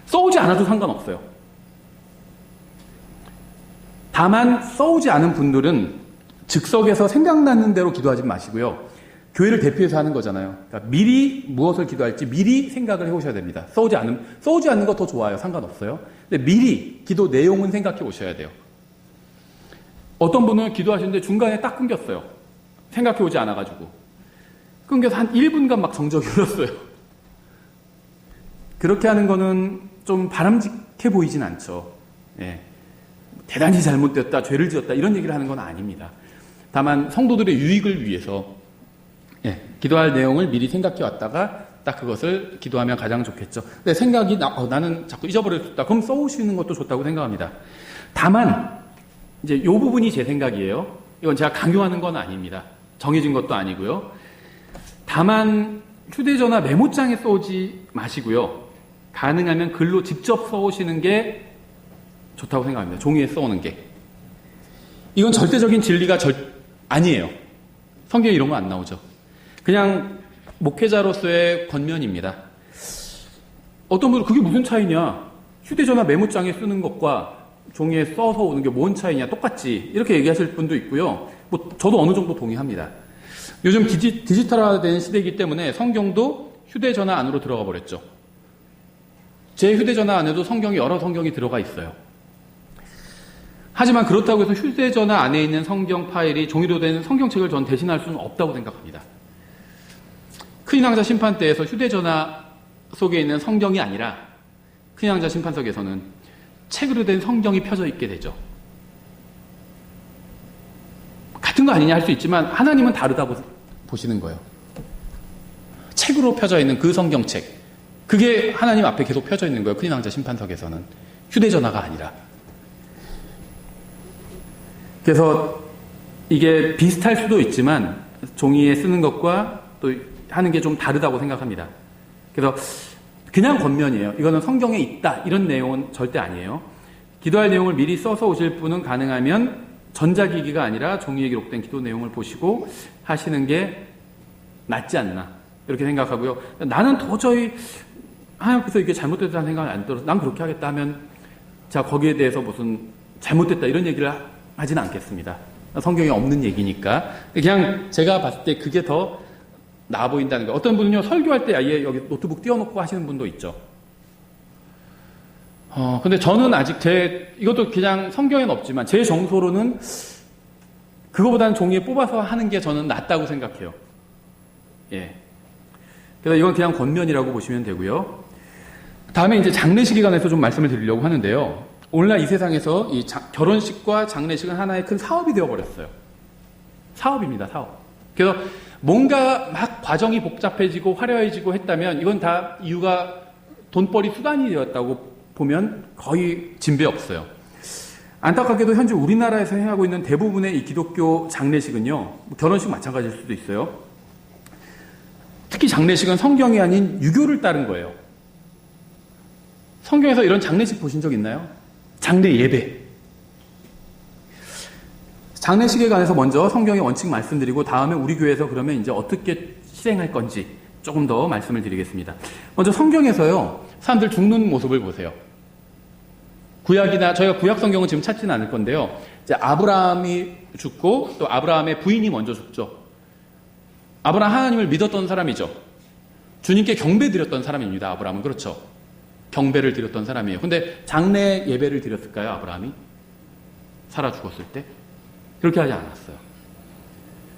써오지 않아도 상관없어요. 다만 써오지 않은 분들은 즉석에서 생각나는 대로 기도하지 마시고요. 교회를 대표해서 하는 거잖아요. 그러니까 미리 무엇을 기도할지 미리 생각을 해오셔야 됩니다. 써오지 않는 거 더 좋아요. 상관없어요. 근데 미리 기도 내용은 생각해 오셔야 돼요. 어떤 분은 기도하시는데 중간에 딱 끊겼어요. 생각해 오지 않아가지고. 끊겨서 한 1분간 막 정적이 흘렀어요. 그렇게 하는 거는 좀 바람직해 보이진 않죠. 예. 대단히 잘못되었다, 죄를 지었다 이런 얘기를 하는 건 아닙니다. 다만 성도들의 유익을 위해서 기도할 내용을 미리 생각해 왔다가 딱 그것을 기도하면 가장 좋겠죠. 근데 생각이 나는 자꾸 잊어버렸다. 그럼 써오시는 것도 좋다고 생각합니다. 다만 이제 이 부분이 제 생각이에요. 이건 제가 강요하는 건 아닙니다. 정해진 것도 아니고요. 다만 휴대전화 메모장에 써오지 마시고요. 가능하면 글로 직접 써오시는 게 좋다고 생각합니다. 종이에 써오는 게. 이건 절대적인 진리가 아니에요. 성경에 이런 거 안 나오죠. 그냥 목회자로서의 권면입니다. 어떤 분은 그게 무슨 차이냐? 휴대전화 메모장에 쓰는 것과 종이에 써서 오는 게 뭔 차이냐? 똑같지. 이렇게 얘기하실 분도 있고요. 저도 어느 정도 동의합니다. 요즘 디지털화된 시대이기 때문에 성경도 휴대전화 안으로 들어가 버렸죠. 제 휴대전화 안에도 여러 성경이 들어가 있어요. 하지만 그렇다고 해서 휴대전화 안에 있는 성경 파일이 종이로 된 성경책을 전 대신할 수는 없다고 생각합니다. 큰인왕자 심판대에서 휴대전화 속에 있는 성경이 아니라 큰인왕자 심판석에서는 책으로 된 성경이 펴져 있게 되죠. 같은 거 아니냐 할 수 있지만 하나님은 다르다고 보시는 거예요. 책으로 펴져 있는 그 성경책, 그게 하나님 앞에 계속 펴져 있는 거예요. 큰인왕자 심판석에서는. 휴대전화가 아니라. 그래서 이게 비슷할 수도 있지만 종이에 쓰는 것과 또 하는 게 좀 다르다고 생각합니다. 그래서 그냥 권면이에요. 이거는 성경에 있다 이런 내용은 절대 아니에요. 기도할 내용을 미리 써서 오실 분은 가능하면 전자기기가 아니라 종이에 기록된 기도 내용을 보시고 하시는 게 낫지 않나 이렇게 생각하고요. 나는 도저히 하나님께서 이게 잘못됐다는 생각이 안 들어서 난 그렇게 하겠다 하면 제가 거기에 대해서 무슨 잘못됐다 이런 얘기를 하지는 않겠습니다. 성경에 없는 얘기니까. 그냥 제가 봤을 때 그게 더 나아 보인다는 거예요. 어떤 분은요, 설교할 때 아예 여기 노트북 띄워놓고 하시는 분도 있죠. 근데 저는 아직 이것도 그냥 성경에는 없지만 제 정서로는 그거보다는 종이에 뽑아서 하는 게 저는 낫다고 생각해요. 예. 그래서 이건 그냥 겉면이라고 보시면 되고요. 다음에 이제 장례식에 관해서 좀 말씀을 드리려고 하는데요. 오늘날 이 세상에서 이 결혼식과 장례식은 하나의 큰 사업이 되어버렸어요. 사업입니다, 사업. 그래서 뭔가 막 과정이 복잡해지고 화려해지고 했다면 이건 다 이유가 돈벌이 수단이 되었다고 보면 거의 진배 없어요. 안타깝게도 현재 우리나라에서 행하고 있는 대부분의 이 기독교 장례식은요, 결혼식 마찬가지일 수도 있어요. 특히 장례식은 성경이 아닌 유교를 따른 거예요. 성경에서 이런 장례식 보신 적 있나요? 장례 예배. 장례식에 관해서 먼저 성경의 원칙 말씀드리고 다음에 우리 교회에서 그러면 이제 어떻게 실행할 건지 조금 더 말씀을 드리겠습니다. 먼저 성경에서요, 사람들 죽는 모습을 보세요. 구약이나 저희가 구약 성경은 지금 찾지는 않을 건데요. 이제 아브라함이 죽고 또 아브라함의 부인이 먼저 죽죠. 아브라함 하나님을 믿었던 사람이죠. 주님께 경배 드렸던 사람입니다. 아브라함은 그렇죠. 경배를 드렸던 사람이에요. 근데 장례 예배를 드렸을까요? 아브라함이 살아 죽었을 때 그렇게 하지 않았어요.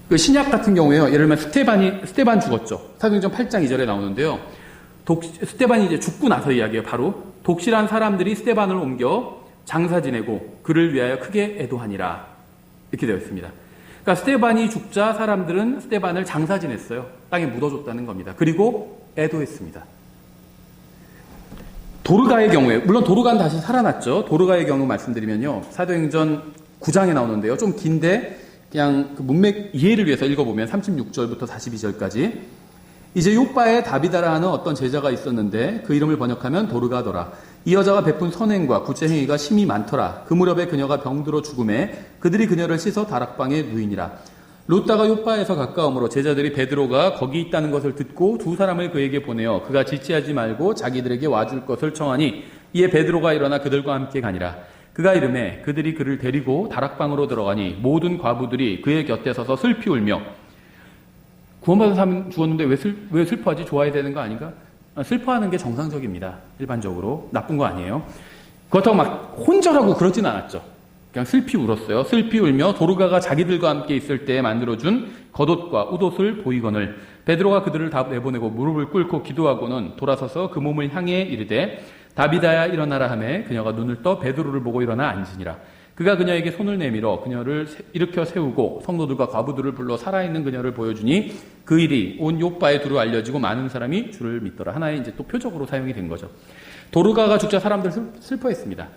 그 신약 같은 경우에요. 예를 들면 스테반 죽었죠. 사도행전 8장 2절에 나오는데요. 스테반이 이제 죽고 나서 이야기예요. 바로 독실한 사람들이 스테반을 옮겨 장사 지내고 그를 위하여 크게 애도하니라 이렇게 되어 있습니다. 그러니까 스테반이 죽자 사람들은 스테반을 장사 지냈어요. 땅에 묻어줬다는 겁니다. 그리고 애도했습니다. 도르가의 경우에, 물론 도르가는 다시 살아났죠. 도르가의 경우 말씀드리면요, 사도행전 9장에 나오는데요. 좀 긴데 그냥 그 문맥 이해를 위해서 읽어보면 36절부터 42절까지 이제 요바에 다비다라 하는 어떤 제자가 있었는데 그 이름을 번역하면 도르가더라. 이 여자가 베푼 선행과 구제 행위가 심히 많더라. 그 무렵에 그녀가 병들어 죽음에 그들이 그녀를 씻어 다락방에 누이니라. 룻다가 요바에서 가까우므로 제자들이 베드로가 거기 있다는 것을 듣고 두 사람을 그에게 보내어 그가 지체하지 말고 자기들에게 와줄 것을 청하니 이에 베드로가 일어나 그들과 함께 가니라. 그가 이르매 그들이 그를 데리고 다락방으로 들어가니 모든 과부들이 그의 곁에 서서 슬피 울며 구원받은 사람 죽었는데 왜 슬퍼하지? 좋아야 되는 거 아닌가? 슬퍼하는 게 정상적입니다. 일반적으로. 나쁜 거 아니에요. 그렇다고 막 혼절하고 그러진 않았죠. 그냥 슬피 울었어요. 슬피 울며 도르가가 자기들과 함께 있을 때에 만들어준 겉옷과 웃옷을 보이거늘 베드로가 그들을 다 내보내고 무릎을 꿇고 기도하고는 돌아서서 그 몸을 향해 이르되 다비다야 일어나라 하매 그녀가 눈을 떠 베드로를 보고 일어나 앉으니라. 그가 그녀에게 손을 내밀어 그녀를 일으켜 세우고 성도들과 과부들을 불러 살아있는 그녀를 보여주니 그 일이 온 요빠에 두루 알려지고 많은 사람이 주를 믿더라. 하나의 이제 또 표적으로 사용이 된 거죠. 도르가가 죽자 사람들 슬퍼했습니다.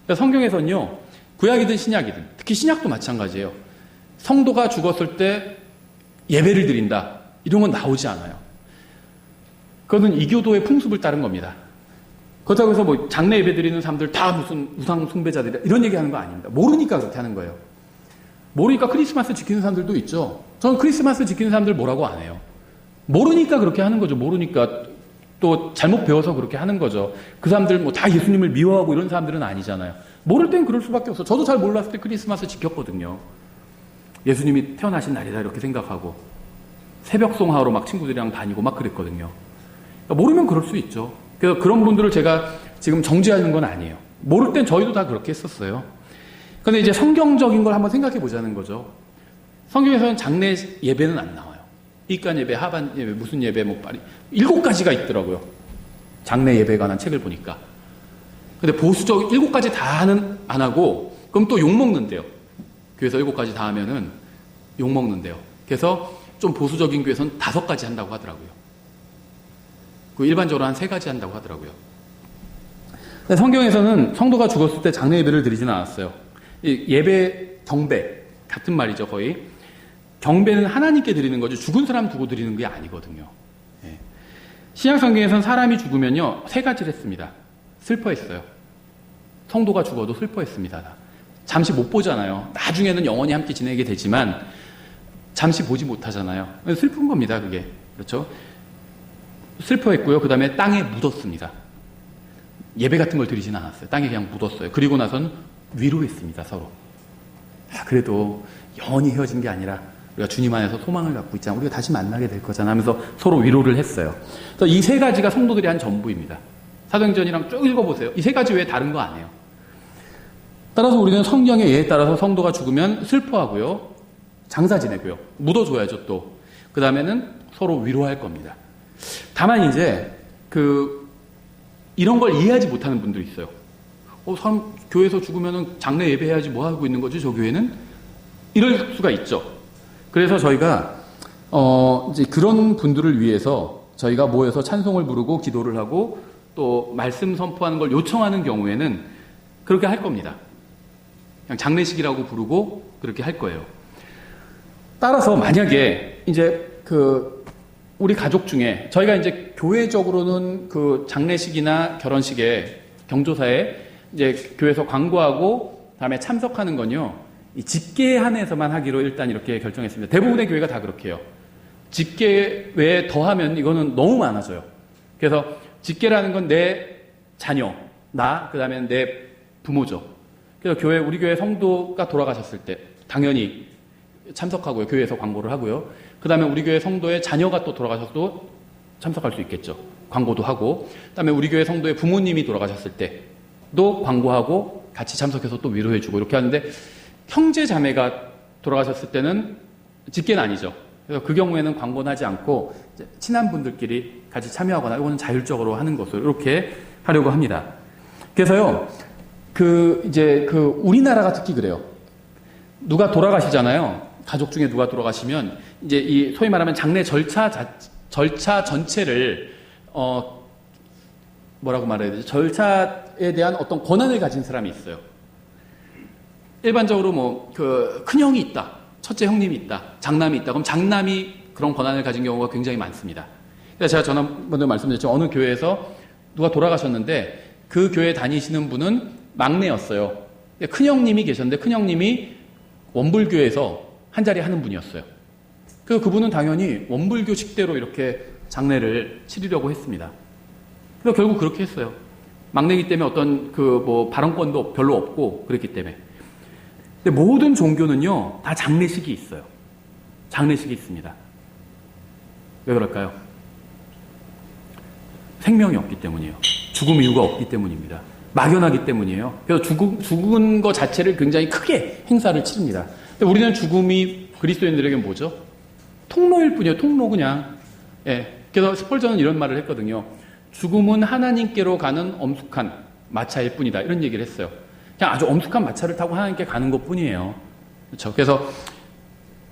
그러니까 성경에서는요, 구약이든 신약이든 특히 신약도 마찬가지예요. 성도가 죽었을 때 예배를 드린다 이런 건 나오지 않아요. 그것은 이교도의 풍습을 따른 겁니다. 그렇다고 해서 뭐 장례 예배 드리는 사람들 다 무슨 우상 숭배자들이다 이런 얘기하는 거 아닙니다. 모르니까 그렇게 하는 거예요. 모르니까 크리스마스 지키는 사람들도 있죠. 저는 크리스마스 지키는 사람들 뭐라고 안 해요. 모르니까 그렇게 하는 거죠. 모르니까 또 잘못 배워서 그렇게 하는 거죠. 그 사람들 뭐 다 예수님을 미워하고 이런 사람들은 아니잖아요. 모를 땐 그럴 수밖에 없어. 저도 잘 몰랐을 때 크리스마스 지켰거든요. 예수님이 태어나신 날이다 이렇게 생각하고 새벽송 하러 막 친구들이랑 다니고 막 그랬거든요. 그러니까 모르면 그럴 수 있죠. 그래서 그런 분들을 제가 지금 정죄하는 건 아니에요. 모를 땐 저희도 다 그렇게 했었어요. 그런데 이제 성경적인 걸 한번 생각해 보자는 거죠. 성경에서는 장례 예배는 안 나와요. 이간 예배, 하반 예배, 무슨 예배, 뭐 7가지가 있더라고요. 장례 예배에 관한 책을 보니까. 근데 보수적 7가지 다는 안 하고 그럼 또 욕먹는데요. 교회에서 7가지 다 하면은 욕먹는데요. 그래서 좀 보수적인 교회에서는 5가지 한다고 하더라고요. 그 일반적으로 한 3가지 한다고 하더라고요. 근데 성경에서는 성도가 죽었을 때 장례 예배를 드리지는 않았어요. 이 예배, 경배 같은 말이죠. 거의. 경배는 하나님께 드리는 거죠. 죽은 사람 두고 드리는 게 아니거든요. 예. 신약 성경에서는 사람이 죽으면요 3가지를 했습니다. 슬퍼했어요. 성도가 죽어도 슬퍼했습니다. 잠시 못 보잖아요. 나중에는 영원히 함께 지내게 되지만 잠시 보지 못하잖아요. 슬픈 겁니다. 그게. 그렇죠? 슬퍼했고요. 그 다음에 땅에 묻었습니다. 예배 같은 걸 드리지는 않았어요. 땅에 그냥 묻었어요. 그리고 나서는 위로했습니다. 서로. 그래도 영원히 헤어진 게 아니라 우리가 주님 안에서 소망을 갖고 있잖아. 우리가 다시 만나게 될 거잖아 하면서 서로 위로를 했어요. 그래서 이 3가지가 성도들이 한 전부입니다. 사도행전이랑 쭉 읽어보세요. 이 3가지 외에 다른 거 아니에요. 따라서 우리는 성경의 예에 따라서 성도가 죽으면 슬퍼하고요. 장사 지내고요. 묻어줘야죠 또. 그 다음에는 서로 위로할 겁니다. 다만 이제 이런 걸 이해하지 못하는 분들이 있어요. 사람 교회에서 죽으면은 장례 예배해야지 뭐 하고 있는 거지 저 교회는? 이럴 수가 있죠. 그래서 저희가 이제 그런 분들을 위해서 저희가 모여서 찬송을 부르고 기도를 하고 또 말씀 선포하는 걸 요청하는 경우에는 그렇게 할 겁니다. 그냥 장례식이라고 부르고 그렇게 할 거예요. 따라서 만약에 이제 우리 가족 중에 저희가 이제 교회적으로는 장례식이나 결혼식에 경조사에 이제 교회에서 광고하고 다음에 참석하는 건요. 이 직계한에서만 하기로 일단 이렇게 결정했습니다. 대부분의 교회가 다 그렇게 해요. 직계 외에 더하면 이거는 너무 많아져요. 그래서 직계라는 건 내 자녀, 나, 그 다음에 내 부모죠. 그래서 우리 교회 성도가 돌아가셨을 때 당연히 참석하고요. 교회에서 광고를 하고요. 그 다음에 우리 교회 성도의 자녀가 또 돌아가셔도 참석할 수 있겠죠. 광고도 하고. 그 다음에 우리 교회 성도의 부모님이 돌아가셨을 때도 광고하고 같이 참석해서 또 위로해주고 이렇게 하는데 형제 자매가 돌아가셨을 때는 직계는 아니죠. 그래서 그 경우에는 광고는 하지 않고 친한 분들끼리 같이 참여하거나 이거는 자율적으로 하는 것으로 이렇게 하려고 합니다. 그래서요, 우리나라가 특히 그래요. 누가 돌아가시잖아요. 가족 중에 누가 돌아가시면 이제 이 소위 말하면 장례 절차 전체를 뭐라고 말해야 되지? 절차에 대한 어떤 권한을 가진 사람이 있어요. 일반적으로 큰형이 있다. 첫째 형님이 있다. 장남이 있다. 그럼 장남이 그런 권한을 가진 경우가 굉장히 많습니다. 그래서 제가 전번에 말씀드렸죠. 어느 교회에서 누가 돌아가셨는데 그 교회 다니시는 분은 막내였어요. 큰형님이 계셨는데 큰형님이 원불교에서 한 자리 하는 분이었어요. 그래서 그분은 당연히 원불교 식대로 이렇게 장례를 치르려고 했습니다. 그래서 결국 그렇게 했어요. 막내이기 때문에 어떤 발언권도 별로 없고 그랬기 때문에. 근데 모든 종교는요, 다 장례식이 있어요. 장례식이 있습니다. 왜 그럴까요? 생명이 없기 때문이에요. 죽음 이유가 없기 때문입니다. 막연하기 때문이에요. 그래서 죽은 것 자체를 굉장히 크게 행사를 치릅니다. 근데 우리는 죽음이 그리스도인들에게 뭐죠? 통로일 뿐이에요. 통로 그냥. 예. 그래서 스펄전은 이런 말을 했거든요. 죽음은 하나님께로 가는 엄숙한 마차일 뿐이다. 이런 얘기를 했어요. 그냥 아주 엄숙한 마차를 타고 하나님께 가는 것 뿐이에요. 그렇죠.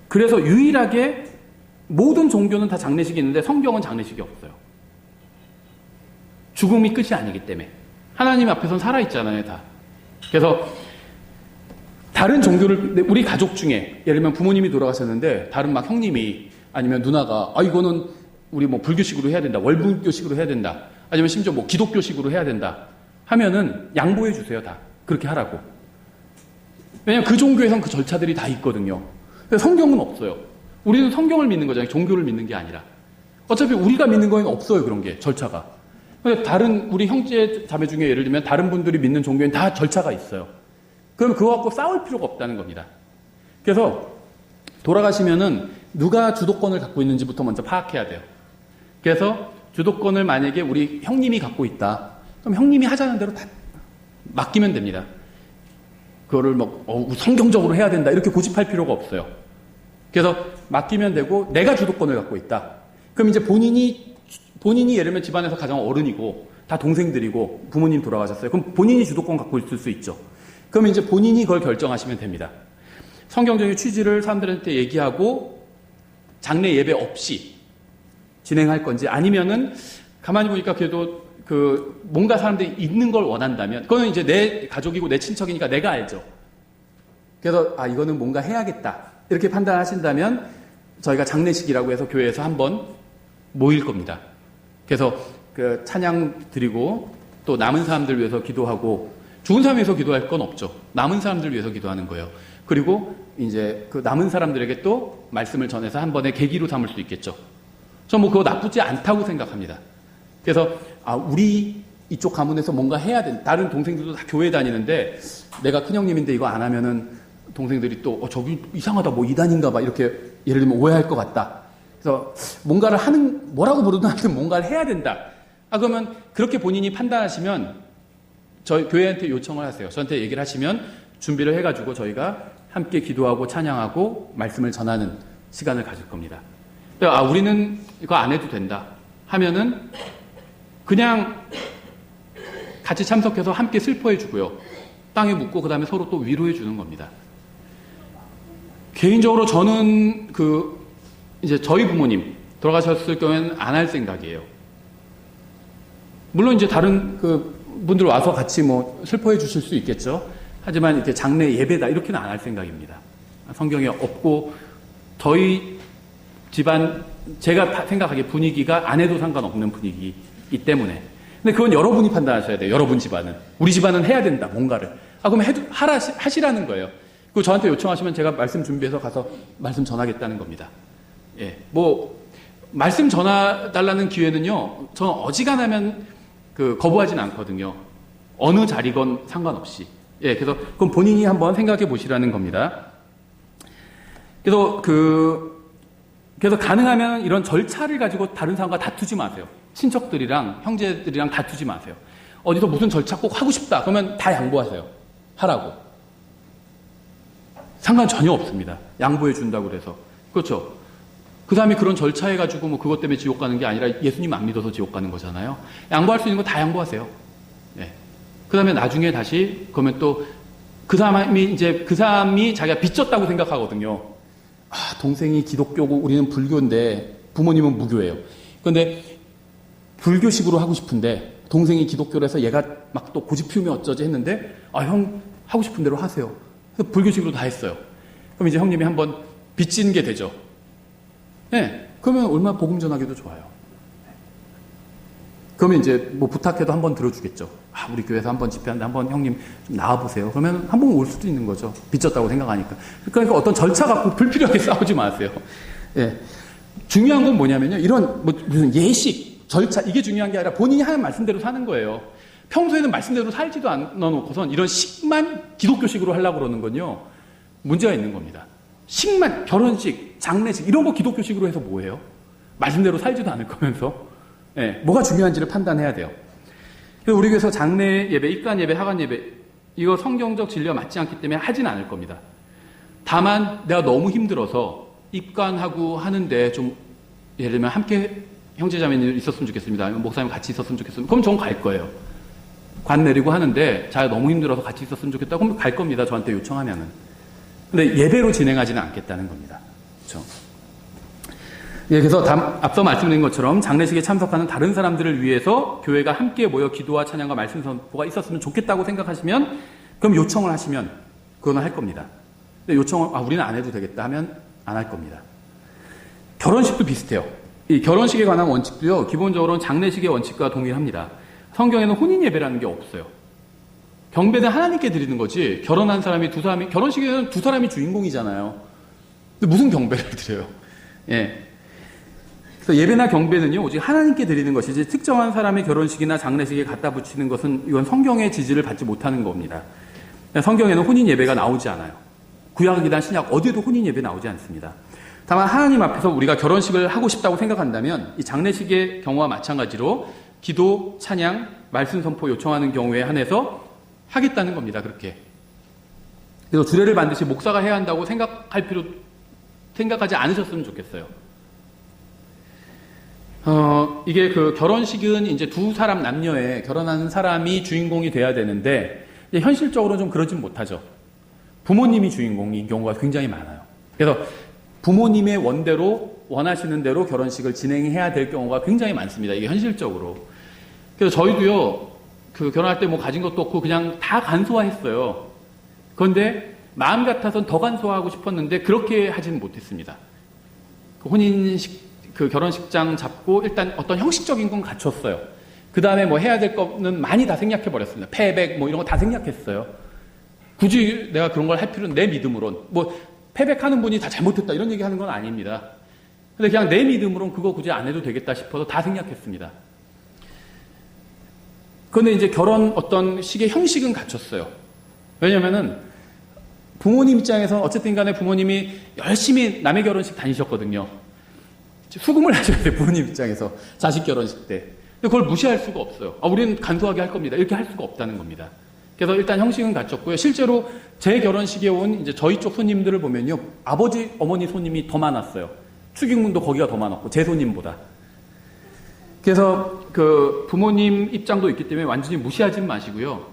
그래서 유일하게 모든 종교는 다 장례식이 있는데 성경은 장례식이 없어요. 죽음이 끝이 아니기 때문에. 하나님 앞에서는 살아있잖아요, 다. 그래서 다른 종교를, 우리 가족 중에, 예를 들면 부모님이 돌아가셨는데, 다른 막 형님이, 아니면 누나가, 이거는 우리 불교식으로 해야 된다, 월불교식으로 해야 된다, 아니면 심지어 기독교식으로 해야 된다, 하면은 양보해 주세요, 다. 그렇게 하라고. 왜냐면 그 종교에선 그 절차들이 다 있거든요. 성경은 없어요. 우리는 성경을 믿는 거잖아요, 종교를 믿는 게 아니라. 어차피 우리가 믿는 거에는 없어요, 그런 게, 절차가. 다른 우리 형제 자매 중에 예를 들면 다른 분들이 믿는 종교엔 다 절차가 있어요. 그럼 그거 갖고 싸울 필요가 없다는 겁니다. 그래서 돌아가시면은 누가 주도권을 갖고 있는지부터 먼저 파악해야 돼요. 그래서 주도권을 만약에 우리 형님이 갖고 있다. 그럼 형님이 하자는 대로 다 맡기면 됩니다. 그거를 성경적으로 해야 된다. 이렇게 고집할 필요가 없어요. 그래서 맡기면 되고 내가 주도권을 갖고 있다. 그럼 이제 본인이 예를 들면 집안에서 가장 어른이고 다 동생들이고 부모님 돌아가셨어요. 그럼 본인이 주도권 갖고 있을 수 있죠. 그럼 이제 본인이 그걸 결정하시면 됩니다. 성경적인 취지를 사람들한테 얘기하고 장례 예배 없이 진행할 건지 아니면은 가만히 보니까 그래도 뭔가 사람들이 있는 걸 원한다면 그거는 이제 내 가족이고 내 친척이니까 내가 알죠. 그래서 이거는 뭔가 해야겠다 이렇게 판단하신다면 저희가 장례식이라고 해서 교회에서 한번 모일 겁니다. 그래서 찬양 드리고 또 남은 사람들 위해서 기도하고 죽은 사람 위해서 기도할 건 없죠. 남은 사람들 위해서 기도하는 거예요. 그리고 이제 그 남은 사람들에게 또 말씀을 전해서 한 번의 계기로 삼을 수 있겠죠. 저 그거 나쁘지 않다고 생각합니다. 그래서 우리 이쪽 가문에서 뭔가 해야 된다. 다른 동생들도 다 교회 다니는데 내가 큰형님인데 이거 안 하면은 동생들이 또 저기 이상하다 이단인가 봐 이렇게 예를 들면 오해할 것 같다. 그래서 뭔가를 뭐라고 부르든 하여튼 뭔가를 해야 된다. 그러면 그렇게 본인이 판단하시면 저희 교회한테 요청을 하세요. 저한테 얘기를 하시면 준비를 해가지고 저희가 함께 기도하고 찬양하고 말씀을 전하는 시간을 가질 겁니다. 우리는 이거 안 해도 된다 하면은 그냥 같이 참석해서 함께 슬퍼해 주고요. 땅에 묻고 그 다음에 서로 또 위로해 주는 겁니다. 개인적으로 저는 이제 저희 부모님 돌아가셨을 경우에는 안 할 생각이에요. 물론 이제 다른 분들 와서 같이 뭐 슬퍼해 주실 수 있겠죠. 하지만 이렇게 장례 예배다 이렇게는 안 할 생각입니다. 성경에 없고 저희 집안 제가 생각하기에 분위기가 안 해도 상관없는 분위기이기 때문에. 근데 그건 여러분이 판단하셔야 돼요. 여러분 집안은. 우리 집안은 해야 된다 뭔가를. 그럼 하시라는 거예요. 그리고 저한테 요청하시면 제가 말씀 준비해서 가서 말씀 전하겠다는 겁니다. 예, 말씀 전해달라는 기회는요, 저는 어지간하면 거부하진 않거든요. 어느 자리건 상관없이. 예, 그래서 그건 본인이 한번 생각해 보시라는 겁니다. 그래서 가능하면 이런 절차를 가지고 다른 사람과 다투지 마세요. 친척들이랑 형제들이랑 다투지 마세요. 어디서 무슨 절차 꼭 하고 싶다. 그러면 다 양보하세요. 하라고. 상관 전혀 없습니다. 양보해 준다고 그래서. 그렇죠. 그 사람이 그런 절차 해가지고 뭐 그것 때문에 지옥 가는 게 아니라 예수님 안 믿어서 지옥 가는 거잖아요. 양보할 수 있는 거 다 양보하세요. 네. 그 다음에 나중에 다시, 그러면 또 그 사람이 자기가 빚졌다고 생각하거든요. 동생이 기독교고 우리는 불교인데 부모님은 무교예요. 그런데 불교식으로 하고 싶은데 동생이 기독교로 해서 얘가 막 또 고집 피우면 어쩌지 했는데, 형 하고 싶은 대로 하세요. 그래서 불교식으로 다 했어요. 그럼 이제 형님이 한번 빚진 게 되죠. 네, 그러면 얼마나 복음 전하기도 좋아요. 그러면 이제 뭐 부탁해도 한번 들어주겠죠. 우리 교회에서 한번 집회하는데 한번 형님 좀 나와보세요. 그러면 한번 올 수도 있는 거죠. 빚졌다고 생각하니까. 그러니까 어떤 절차 갖고 불필요하게 싸우지 마세요. 예. 중요한 건 뭐냐면요. 이런 무슨 예식, 절차, 이게 중요한 게 아니라 본인이 하는 말씀대로 사는 거예요. 평소에는 말씀대로 살지도 않아놓고선 이런 식만 기독교식으로 하려고 그러는 건요, 문제가 있는 겁니다. 식만, 결혼식, 장례식 이런 거 기독교식으로 해서 뭐예요? 말씀대로 살지도 않을 거면서. 예, 뭐가 중요한지를 판단해야 돼요. 그래서 우리 교회에서 장례 예배, 입관 예배, 하관 예배 이거 성경적 진리와 맞지 않기 때문에 하진 않을 겁니다. 다만 내가 너무 힘들어서 입관하고 하는데 좀 예를 들면 함께 형제자매님 있었으면 좋겠습니다. 목사님 같이 있었으면 좋겠습니다. 그럼 전 갈 거예요. 관 내리고 하는데 자기가 너무 힘들어서 같이 있었으면 좋겠다. 그럼 갈 겁니다. 저한테 요청하면은. 근데 예배로 진행하지는 않겠다는 겁니다. 그렇죠? 예, 그래서 앞서 말씀드린 것처럼 장례식에 참석하는 다른 사람들을 위해서 교회가 함께 모여 기도와 찬양과 말씀 선포가 있었으면 좋겠다고 생각하시면, 그럼 요청을 하시면 그거는 할 겁니다. 근데 요청을 우리는 안 해도 되겠다 하면 안 할 겁니다. 결혼식도 비슷해요. 이 결혼식에 관한 원칙도요, 기본적으로는 장례식의 원칙과 동일합니다. 성경에는 혼인 예배라는 게 없어요. 경배는 하나님께 드리는 거지, 결혼한 사람이 결혼식에는 두 사람이 주인공이잖아요. 근데 무슨 경배를 드려요? 예. 그래서 예배나 경배는요, 오직 하나님께 드리는 것이지 특정한 사람의 결혼식이나 장례식에 갖다 붙이는 것은 이건 성경의 지지를 받지 못하는 겁니다. 성경에는 혼인 예배가 나오지 않아요. 구약이나 신약 어디에도 혼인 예배 나오지 않습니다. 다만 하나님 앞에서 우리가 결혼식을 하고 싶다고 생각한다면 이 장례식의 경우와 마찬가지로 기도, 찬양, 말씀 선포 요청하는 경우에 한해서 하겠다는 겁니다. 그렇게. 그래서 주례를 반드시 목사가 해야 한다고 생각하지 않으셨으면 좋겠어요. 이게 결혼식은 이제 두 사람 남녀의 결혼하는 사람이 주인공이 돼야 되는데, 현실적으로 좀 그러진 못하죠. 부모님이 주인공인 경우가 굉장히 많아요. 그래서 부모님의 원대로, 원하시는 대로 결혼식을 진행해야 될 경우가 굉장히 많습니다. 이게 현실적으로. 그래서 저희도요, 결혼할 때 뭐 가진 것도 없고 그냥 다 간소화했어요. 그런데 마음 같아서는 더 간소화하고 싶었는데 그렇게 하지는 못했습니다. 결혼식장 잡고 일단 어떤 형식적인 건 갖췄어요. 그 다음에 뭐 해야 될 거는 많이 다 생략해버렸습니다. 패백 뭐 이런 거 다 생략했어요. 굳이 내가 그런 걸 할 필요는 내 믿음으론. 뭐 패백하는 분이 다 잘못했다 이런 얘기 하는 건 아닙니다. 근데 그냥 내 믿음으론 그거 굳이 안 해도 되겠다 싶어서 다 생략했습니다. 그런데 이제 결혼 어떤 식의 형식은 갖췄어요. 왜냐면은 부모님 입장에서 어쨌든 간에 부모님이 열심히 남의 결혼식 다니셨거든요. 수긍을 하셔야 돼요. 부모님 입장에서. 자식 결혼식 때. 근데 그걸 무시할 수가 없어요. 우리는 간소하게 할 겁니다. 이렇게 할 수가 없다는 겁니다. 그래서 일단 형식은 갖췄고요. 실제로 제 결혼식에 온 이제 저희 쪽 손님들을 보면요. 아버지, 어머니 손님이 더 많았어요. 축의금도 거기가 더 많았고, 제 손님보다. 그래서 그 부모님 입장도 있기 때문에 완전히 무시하지 마시고요.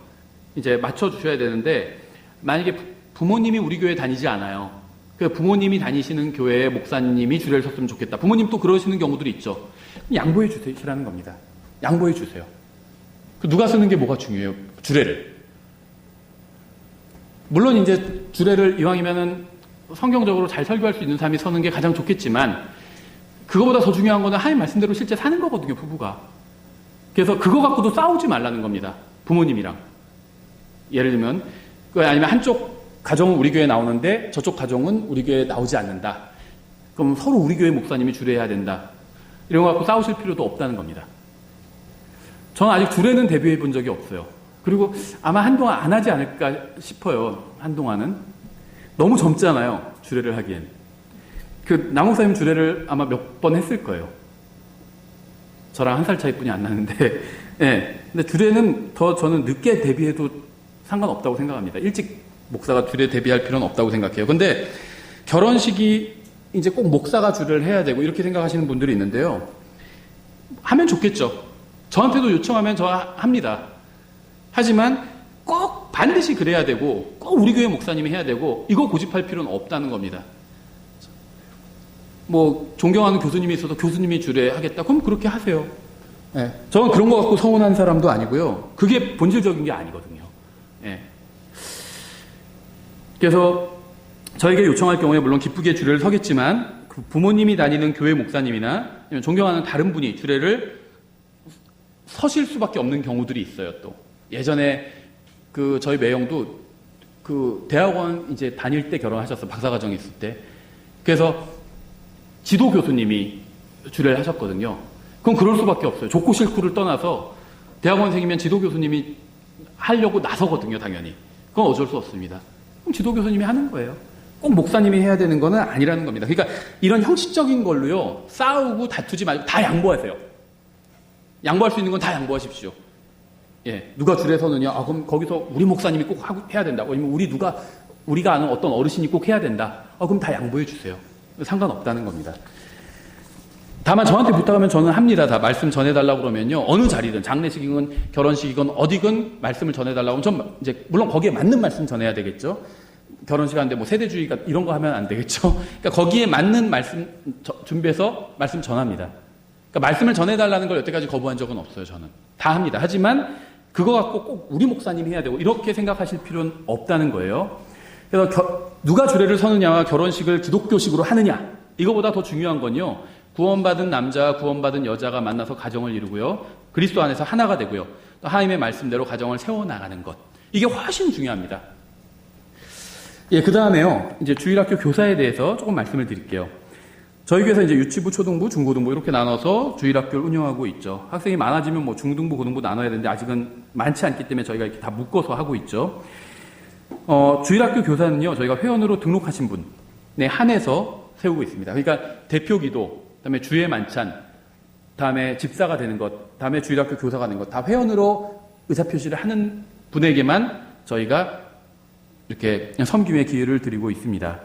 이제 맞춰주셔야 되는데, 만약에 부모님이 우리 교회 다니지 않아요. 그 부모님이 다니시는 교회의 목사님이 주례를 섰으면 좋겠다. 부모님 또 그러시는 경우들이 있죠. 양보해 주시라는 겁니다. 양보해 주세요. 누가 쓰는 게 뭐가 중요해요? 주례를. 물론 이제 주례를 이왕이면은 성경적으로 잘 설교할 수 있는 사람이 서는 게 가장 좋겠지만 그거보다 더 중요한 거는 하나님 말씀대로 실제 사는 거거든요, 부부가. 그래서 그거 갖고도 싸우지 말라는 겁니다. 부모님이랑. 예를 들면 아니면 한쪽 가정은 우리 교회에 나오는데 저쪽 가정은 우리 교회에 나오지 않는다. 그럼 서로 우리 교회 목사님이 주례해야 된다. 이런 거 갖고 싸우실 필요도 없다는 겁니다. 저는 아직 주례는 대비해 본 적이 없어요. 그리고 아마 한동안 안 하지 않을까 싶어요. 한동안은. 너무 젊잖아요. 주례를 하기엔. 그 남목사님 주례를 아마 몇 번 했을 거예요. 저랑 한 살 차이뿐이 안 나는데. 네. 근데 주례는 더 저는 늦게 대비해도 상관없다고 생각합니다. 일찍 목사가 주례 대비할 필요는 없다고 생각해요. 근데 결혼식이 이제 꼭 목사가 주례를 해야 되고 이렇게 생각하시는 분들이 있는데요. 하면 좋겠죠. 저한테도 요청하면 저 합니다. 하지만 꼭 반드시 그래야 되고 꼭 우리 교회 목사님이 해야 되고 이거 고집할 필요는 없다는 겁니다. 뭐 존경하는 교수님이 있어도 교수님이 주례하겠다. 그럼 그렇게 하세요. 네. 저는 그런 거 갖고 서운한 사람도 아니고요. 그게 본질적인 게 아니거든요. 네. 그래서 저에게 요청할 경우에 물론 기쁘게 주례를 서겠지만 그 부모님이 다니는 교회 목사님이나 아니면 존경하는 다른 분이 주례를 서실 수밖에 없는 경우들이 있어요. 또 예전에 그 저희 매형도 그 대학원 이제 다닐 때 결혼하셨어. 박사과정 있을 때. 그래서 지도 교수님이 주례를 하셨거든요. 그럼 그럴 수밖에 없어요. 좋고 싫고를 떠나서 대학원생이면 지도 교수님이 하려고 나서거든요. 당연히. 그건 어쩔 수 없습니다. 그럼 지도 교수님이 하는 거예요. 꼭 목사님이 해야 되는 거는 아니라는 겁니다. 그러니까 이런 형식적인 걸로요. 싸우고 다투지 말고 다 양보하세요. 양보할 수 있는 건 다 양보하십시오. 예, 누가 주례 서느냐? 아, 그럼 거기서 우리 목사님이 꼭 해야 된다. 아니면 우리가 아는 어떤 어르신이 꼭 해야 된다. 아, 그럼 다 양보해 주세요. 상관없다는 겁니다. 다만 저한테 부탁하면 저는 합니다. 다 말씀 전해달라고 그러면요. 어느 자리든 장례식이건 결혼식이건 어디건 말씀을 전해달라고 하면 전 이제 물론 거기에 맞는 말씀 전해야 되겠죠. 결혼식 하는데 뭐 세대주의가 이런 거 하면 안 되겠죠. 그러니까 거기에 맞는 말씀 준비해서 말씀 전합니다. 그러니까 말씀을 전해달라는 걸 여태까지 거부한 적은 없어요. 저는 다 합니다. 하지만 그거 갖고 꼭 우리 목사님이 해야 되고 이렇게 생각하실 필요는 없다는 거예요. 그래서 누가 주례를 서느냐와 결혼식을 기독교식으로 하느냐 이거보다 더 중요한 건요. 구원받은 남자와 구원받은 여자가 만나서 가정을 이루고요. 그리스도 안에서 하나가 되고요. 또 하나님의 말씀대로 가정을 세워나가는 것. 이게 훨씬 중요합니다. 예, 그 다음에요. 이제 주일학교 교사에 대해서 조금 말씀을 드릴게요. 저희 교회에서 이제 유치부, 초등부, 중고등부 이렇게 나눠서 주일학교를 운영하고 있죠. 학생이 많아지면 뭐 중등부, 고등부 나눠야 되는데 아직은 많지 않기 때문에 저희가 이렇게 다 묶어서 하고 있죠. 주일학교 교사는요, 저희가 회원으로 등록하신 분에 한해서 세우고 있습니다. 그러니까 대표기도, 그다음에 주의 만찬, 다음에 집사가 되는 것, 다음에 주일학교 교사가 되는 것, 다 회원으로 의사표시를 하는 분에게만 저희가 이렇게 섬김의 기회를 드리고 있습니다.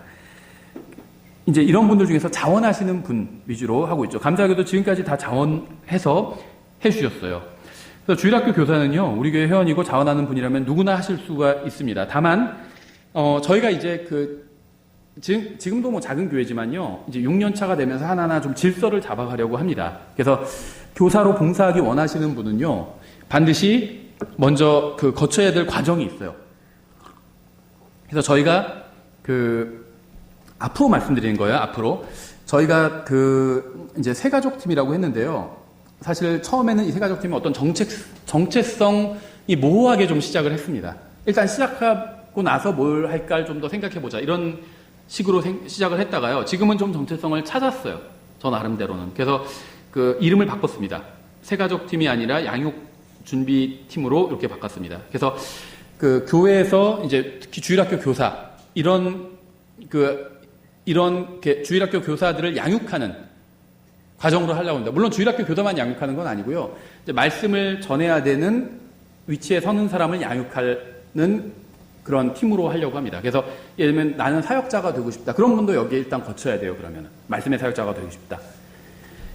이제 이런 분들 중에서 자원하시는 분 위주로 하고 있죠. 감사하게도 지금까지 다 자원해서 해주셨어요. 그래서 주일학교 교사는요, 우리 교회 회원이고 자원하는 분이라면 누구나 하실 수가 있습니다. 다만, 저희가 이제 지금도 뭐 작은 교회지만요, 이제 6년 차가 되면서 하나하나 좀 질서를 잡아가려고 합니다. 그래서 교사로 봉사하기 원하시는 분은요, 반드시 먼저 거쳐야 될 과정이 있어요. 그래서 저희가 앞으로 말씀드리는 거예요. 앞으로 저희가 이제 새가족팀이라고 했는데요. 사실 처음에는 이 새가족팀은 어떤 정체성이 모호하게 좀 시작을 했습니다. 일단 시작하고 나서 뭘 할까 좀 더 생각해보자 이런 식으로 시작을 했다가요. 지금은 좀 정체성을 찾았어요. 저 나름대로는. 그래서 이름을 바꿨습니다. 새가족팀이 아니라 양육준비팀으로 이렇게 바꿨습니다. 그래서 교회에서 이제 특히 주일학교 교사 이런 주일학교 교사들을 양육하는 과정으로 하려고 합니다. 물론 주일학교 교사만 양육하는 건 아니고요. 이제 말씀을 전해야 되는 위치에 서는 사람을 양육할 그런 팀으로 하려고 합니다. 그래서 예를 들면 나는 사역자가 되고 싶다. 그런 분도 여기에 일단 거쳐야 돼요. 그러면 말씀의 사역자가 되고 싶다.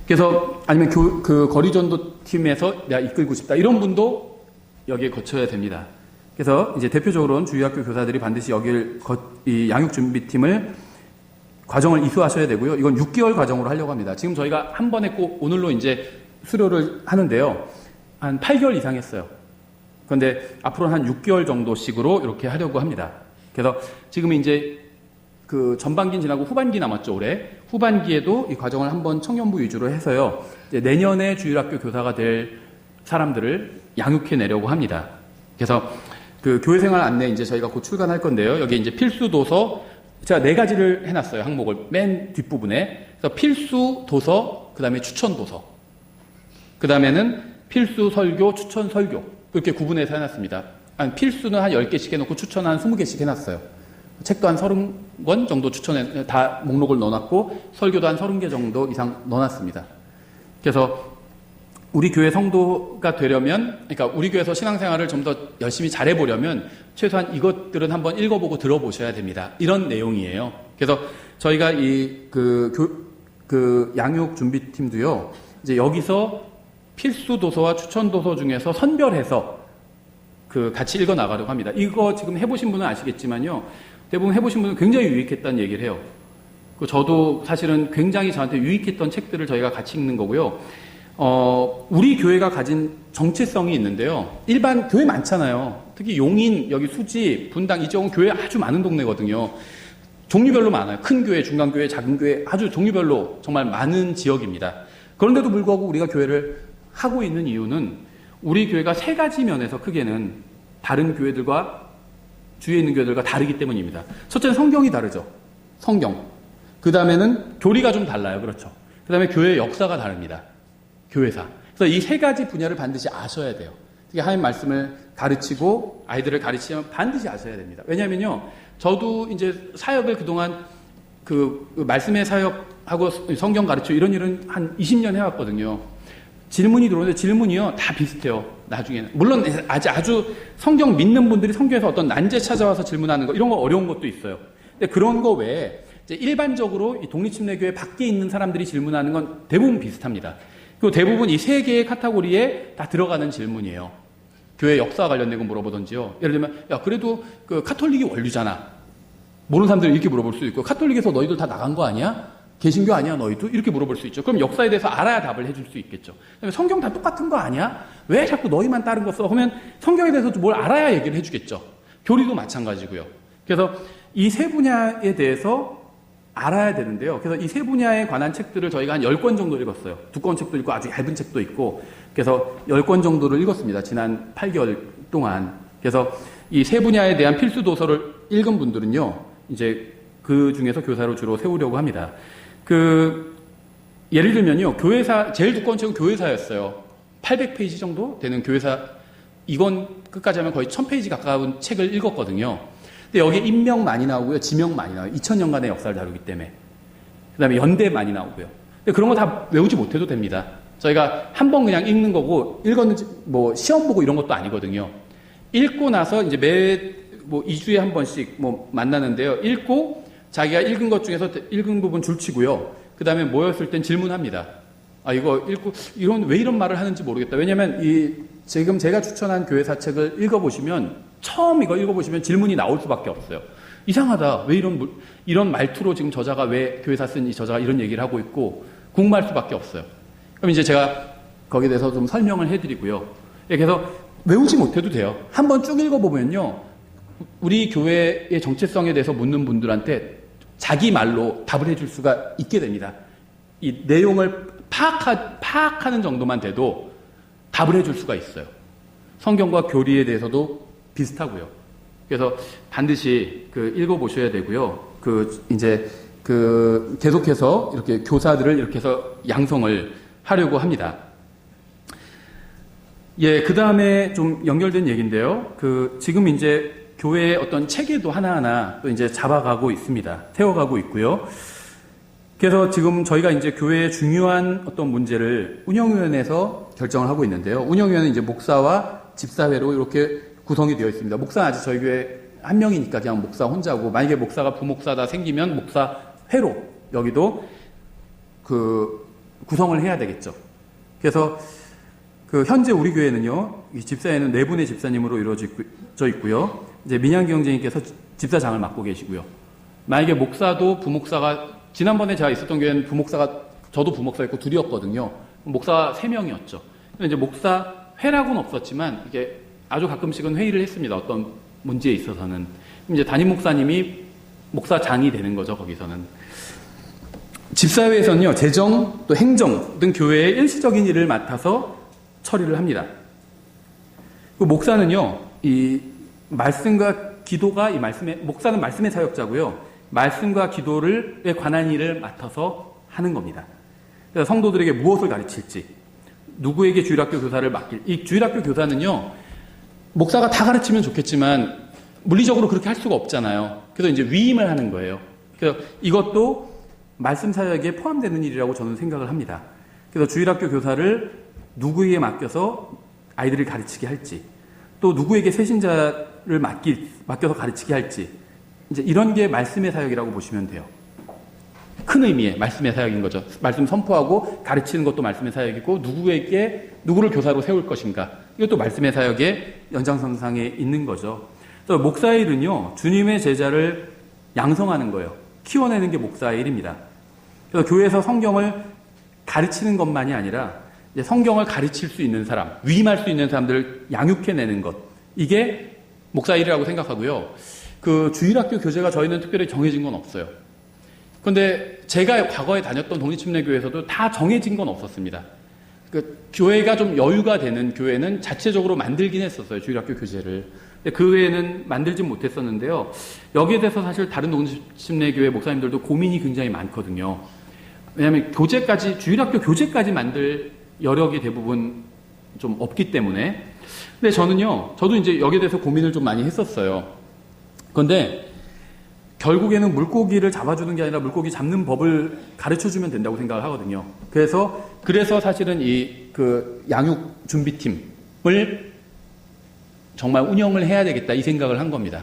그래서 아니면 그 거리전도 팀에서 내가 이끌고 싶다. 이런 분도 여기에 거쳐야 됩니다. 그래서 이제 대표적으로는 주일학교 교사들이 반드시 이 양육준비팀을 과정을 이수하셔야 되고요. 이건 6개월 과정으로 하려고 합니다. 지금 저희가 한 번에 꼭 오늘로 이제 수료를 하는데요. 한 8개월 이상 했어요. 그런데 앞으로는 한 6개월 정도씩으로 이렇게 하려고 합니다. 그래서 지금 이제 그 전반기 지나고 후반기 남았죠, 올해. 후반기에도 이 과정을 한번 청년부 위주로 해서요. 이제 내년에 주일학교 교사가 될 사람들을 양육해 내려고 합니다. 그래서 그 교회생활 안내 이제 저희가 곧 출간할 건데요. 여기 이제 필수 도서, 제가 4가지를 해놨어요, 항목을. 맨 뒷부분에. 그래서 필수 도서, 그 다음에 추천 도서. 그 다음에는 필수 설교, 추천 설교. 이렇게 구분해서 해놨습니다. 필수는 한 10개씩 해놓고 추천은 한 20개씩 해놨어요. 책도 한 30권 정도 다 목록을 넣어놨고, 설교도 한 30개 정도 이상 넣어놨습니다. 그래서 우리 교회 성도가 되려면, 그러니까 우리 교회에서 신앙생활을 좀 더 열심히 잘해보려면 최소한 이것들은 한번 읽어보고 들어보셔야 됩니다. 이런 내용이에요. 그래서 저희가 양육 준비팀도요, 이제 여기서 필수 도서와 추천 도서 중에서 선별해서 같이 읽어 나가려고 합니다. 이거 지금 해보신 분은 아시겠지만요, 대부분 해보신 분은 굉장히 유익했다는 얘기를 해요. 저도 사실은 굉장히 저한테 유익했던 책들을 저희가 같이 읽는 거고요. 우리 교회가 가진 정체성이 있는데요. 일반 교회 많잖아요. 특히 용인, 여기 수지, 분당 이쪽은 교회 아주 많은 동네거든요. 종류별로 많아요. 큰 교회, 중간 교회, 작은 교회, 아주 종류별로 정말 많은 지역입니다. 그런데도 불구하고 우리가 교회를 하고 있는 이유는 우리 교회가 3가지 면에서 크게는 다른 교회들과 주위에 있는 교회들과 다르기 때문입니다. 첫째는 성경이 다르죠. 성경. 그 다음에는 교리가 좀 달라요. 그렇죠. 그 다음에 교회의 역사가 다릅니다. 교회사. 그래서 이 3가지 분야를 반드시 아셔야 돼요. 특히 하나님 말씀을 가르치고 아이들을 가르치면 반드시 아셔야 됩니다. 왜냐면요, 저도 이제 사역을 그동안 말씀의 사역하고 성경 가르치고 이런 일은 한 20년 해왔거든요. 질문이 들어오는데 질문이요, 다 비슷해요. 나중에는. 물론 아주 성경 믿는 분들이 성경에서 어떤 난제 찾아와서 질문하는 거, 이런 거 어려운 것도 있어요. 근데 그런 거 외에 이제 일반적으로 이 독립침례교회 밖에 있는 사람들이 질문하는 건 대부분 비슷합니다. 그리고 대부분 이 3개의 카테고리에 다 들어가는 질문이에요. 교회 역사와 관련된 거 물어보던지요. 예를 들면, 야, 그래도 카톨릭이 원류잖아. 모르는 사람들이 이렇게 물어볼 수 있고, 카톨릭에서 너희들 다 나간 거 아니야? 개신교 아니야, 너희도? 이렇게 물어볼 수 있죠. 그럼 역사에 대해서 알아야 답을 해줄 수 있겠죠. 그다음에 성경 다 똑같은 거 아니야? 왜 자꾸 너희만 다른 거 써? 하면 성경에 대해서도 뭘 알아야 얘기를 해주겠죠. 교리도 마찬가지고요. 그래서 이 3분야에 대해서 알아야 되는데요. 그래서 이 3분야에 관한 책들을 저희가 한 10권 정도 읽었어요. 두꺼운 책도 있고 아주 얇은 책도 있고. 그래서 10권 정도를 읽었습니다. 지난 8개월 동안. 그래서 이 3분야에 대한 필수 도서를 읽은 분들은요, 이제 그 중에서 교사로 주로 세우려고 합니다. 예를 들면요, 교회사, 제일 두꺼운 책은 교회사였어요. 800페이지 정도 되는 교회사, 이건 끝까지 하면 거의 1000페이지 가까운 책을 읽었거든요. 근데 여기에 인명 많이 나오고요, 지명 많이 나와요. 2000년간의 역사를 다루기 때문에. 그 다음에 연대 많이 나오고요. 근데 그런 거 다 외우지 못해도 됩니다. 저희가 한 번 그냥 읽는 거고, 읽었는지, 시험 보고 이런 것도 아니거든요. 읽고 나서 이제 2주에 한 번씩 만나는데요. 읽고, 자기가 읽은 것 중에서 읽은 부분 줄치고요. 그 다음에 모였을 땐 질문합니다. 이거 읽고, 왜 이런 말을 하는지 모르겠다. 왜냐면 지금 제가 추천한 교회사 책을 읽어보시면, 처음 이거 읽어보시면 질문이 나올 수밖에 없어요. 이상하다. 왜 이런 말투로 지금 저자가 왜 교회사 쓴 이 저자가 이런 얘기를 하고 있고, 궁금할 수밖에 없어요. 그럼 이제 제가 거기에 대해서 좀 설명을 해드리고요. 그래서 외우지 못해도 돼요. 한번 쭉 읽어보면요, 우리 교회의 정체성에 대해서 묻는 분들한테 자기 말로 답을 해줄 수가 있게 됩니다. 이 내용을 파악하는 정도만 돼도 답을 해줄 수가 있어요. 성경과 교리에 대해서도 비슷하고요. 그래서 반드시 읽어보셔야 되고요. 계속해서 이렇게 교사들을 이렇게 해서 양성을 하려고 합니다. 예, 그 다음에 좀 연결된 얘기인데요. 지금 이제 교회의 어떤 체계도 하나하나 또 이제 잡아가고 있습니다. 세워가고 있고요. 그래서 지금 저희가 이제 교회의 중요한 어떤 문제를 운영위원회에서 결정을 하고 있는데요. 운영위원회는 이제 목사와 집사회로 이렇게 구성이 되어 있습니다. 목사는 아직 저희 교회 한 명이니까 그냥 목사 혼자고, 만약에 목사가 부목사다 생기면 목사회로 여기도 그 구성을 해야 되겠죠. 그래서 그 현재 우리 교회는요, 이 집사회는 4분의 집사님으로 이루어져 있고요. 이제 민양기 형제님께서 집사장을 맡고 계시고요. 만약에 목사도 부목사가, 지난번에 제가 있었던 교회는 부목사가, 저도 부목사였고 둘이었거든요. 목사 3명이었죠. 이제 목사회라고는 없었지만 이게 아주 가끔씩은 회의를 했습니다. 어떤 문제에 있어서는. 이제 담임 목사님이 목사장이 되는 거죠, 거기서는. 집사회에서는요, 재정, 또 행정 등 교회의 일시적인 일을 맡아서 처리를 합니다. 그 목사는요, 이 말씀과 기도가 이 말씀의, 목사는 말씀의 사역자고요. 말씀과 기도에 관한 일을 맡아서 하는 겁니다. 그래서 성도들에게 무엇을 가르칠지, 누구에게 주일학교 교사를 맡길, 이 주일학교 교사는요, 목사가 다 가르치면 좋겠지만 물리적으로 그렇게 할 수가 없잖아요. 그래서 이제 위임을 하는 거예요. 그래서 이것도 말씀 사역에 포함되는 일이라고 저는 생각을 합니다. 그래서 주일학교 교사를 누구에게 맡겨서 아이들을 가르치게 할지, 또 누구에게 세신자를 맡겨서 가르치게 할지, 이제 이런 게 말씀의 사역이라고 보시면 돼요. 큰 의미의 말씀의 사역인 거죠. 말씀 선포하고 가르치는 것도 말씀의 사역이고, 누구를 교사로 세울 것인가, 이것도 말씀의 사역의 연장선상에 있는 거죠. 그래서 목사의 일은요, 주님의 제자를 양성하는 거예요. 키워내는 게 목사의 일입니다. 그래서 교회에서 성경을 가르치는 것만이 아니라 이제 성경을 가르칠 수 있는 사람, 위임할 수 있는 사람들을 양육해내는 것, 이게 목사의 일이라고 생각하고요. 그 주일학교 교재가 저희는 특별히 정해진 건 없어요. 그런데 제가 과거에 다녔던 독립침례교회에서도 다 정해진 건 없었습니다. 그 교회가 좀 여유가 되는 교회는 자체적으로 만들긴 했었어요, 주일학교 교재를. 근데 그 외에는 만들진 못했었는데요. 여기에 대해서 사실 다른 독립침례교회 목사님들도 고민이 굉장히 많거든요. 왜냐하면 주일학교 교재까지 만들 여력이 대부분 좀 없기 때문에. 근데 저도 이제 여기에 대해서 고민을 좀 많이 했었어요. 그런데 결국에는 물고기를 잡아주는 게 아니라 물고기 잡는 법을 가르쳐주면 된다고 생각을 하거든요. 그래서 사실은 그 양육 준비팀을 정말 운영을 해야 되겠다, 이 생각을 한 겁니다.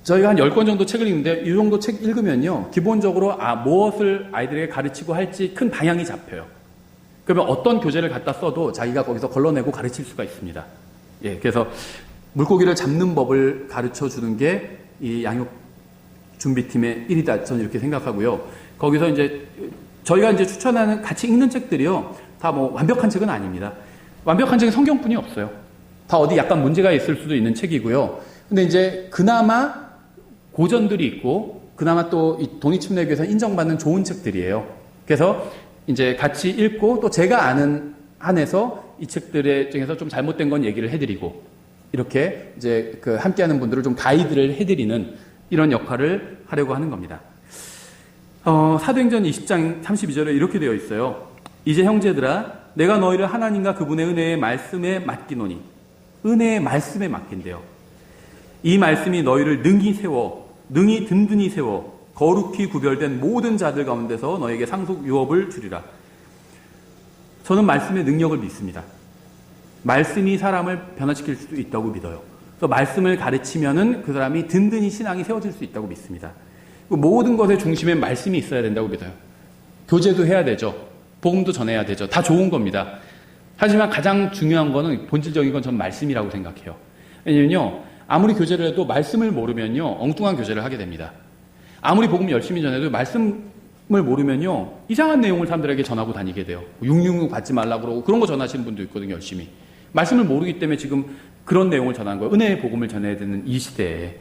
저희가 한 10권 정도 책을 읽는데, 이 정도 책 읽으면요, 기본적으로 무엇을 아이들에게 가르치고 할지 큰 방향이 잡혀요. 그러면 어떤 교재를 갖다 써도 자기가 거기서 걸러내고 가르칠 수가 있습니다. 예, 그래서 물고기를 잡는 법을 가르쳐 주는 게 이 양육 준비팀의 일이다, 저는 이렇게 생각하고요. 거기서 이제 저희가 이제 추천하는 같이 읽는 책들이요, 다 뭐 완벽한 책은 아닙니다. 완벽한 책은 성경뿐이 없어요. 다 어디 약간 문제가 있을 수도 있는 책이고요. 근데 이제 그나마 고전들이 있고, 그나마 또 이 독립침례교에서 인정받는 좋은 책들이에요. 그래서 이제 같이 읽고, 또 제가 아는 한에서 이 책들에 중에서 좀 잘못된 건 얘기를 해드리고, 이렇게 이제 그 함께하는 분들을 좀 가이드를 해드리는 이런 역할을 하려고 하는 겁니다. 사도행전 20장 32절에 이렇게 되어 있어요. 이제 형제들아, 내가 너희를 하나님과 그분의 은혜의 말씀에 맡기노니, 은혜의 말씀에 맡긴대요. 이 말씀이 너희를 능히 든든히 세워 거룩히 구별된 모든 자들 가운데서 너에게 상속 유업을 주리라. 저는 말씀의 능력을 믿습니다. 말씀이 사람을 변화시킬 수도 있다고 믿어요. 그래서 말씀을 가르치면은 그 사람이 든든히 신앙이 세워질 수 있다고 믿습니다. 모든 것의 중심에 말씀이 있어야 된다고 믿어요. 교제도 해야 되죠. 복음도 전해야 되죠. 다 좋은 겁니다. 하지만 가장 중요한 거는, 본질적인 건 전 말씀이라고 생각해요. 왜냐면요, 아무리 교제를 해도 말씀을 모르면요, 엉뚱한 교제를 하게 됩니다. 아무리 복음 열심히 전해도 말씀을 모르면요, 이상한 내용을 사람들에게 전하고 다니게 돼요. 666 받지 말라고 그러고 그런 거 전하시는 분도 있거든요, 열심히. 말씀을 모르기 때문에 지금 그런 내용을 전하는 거예요. 은혜의 복음을 전해야 되는 이 시대에.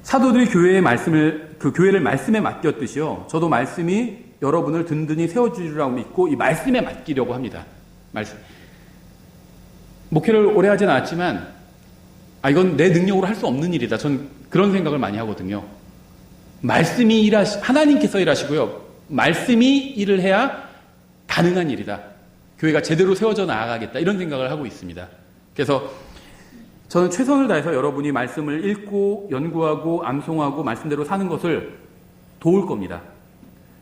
사도들이 교회를 말씀에 맡겼듯이요, 저도 말씀이 여러분을 든든히 세워주리라고 믿고 이 말씀에 맡기려고 합니다. 목회를 오래 하진 않았지만, 이건 내 능력으로 할 수 없는 일이다, 전 그런 생각을 많이 하거든요. 하나님께서 일하시고요, 말씀이 일을 해야 가능한 일이다. 교회가 제대로 세워져 나아가겠다, 이런 생각을 하고 있습니다. 그래서 저는 최선을 다해서 여러분이 말씀을 읽고 연구하고 암송하고 말씀대로 사는 것을 도울 겁니다.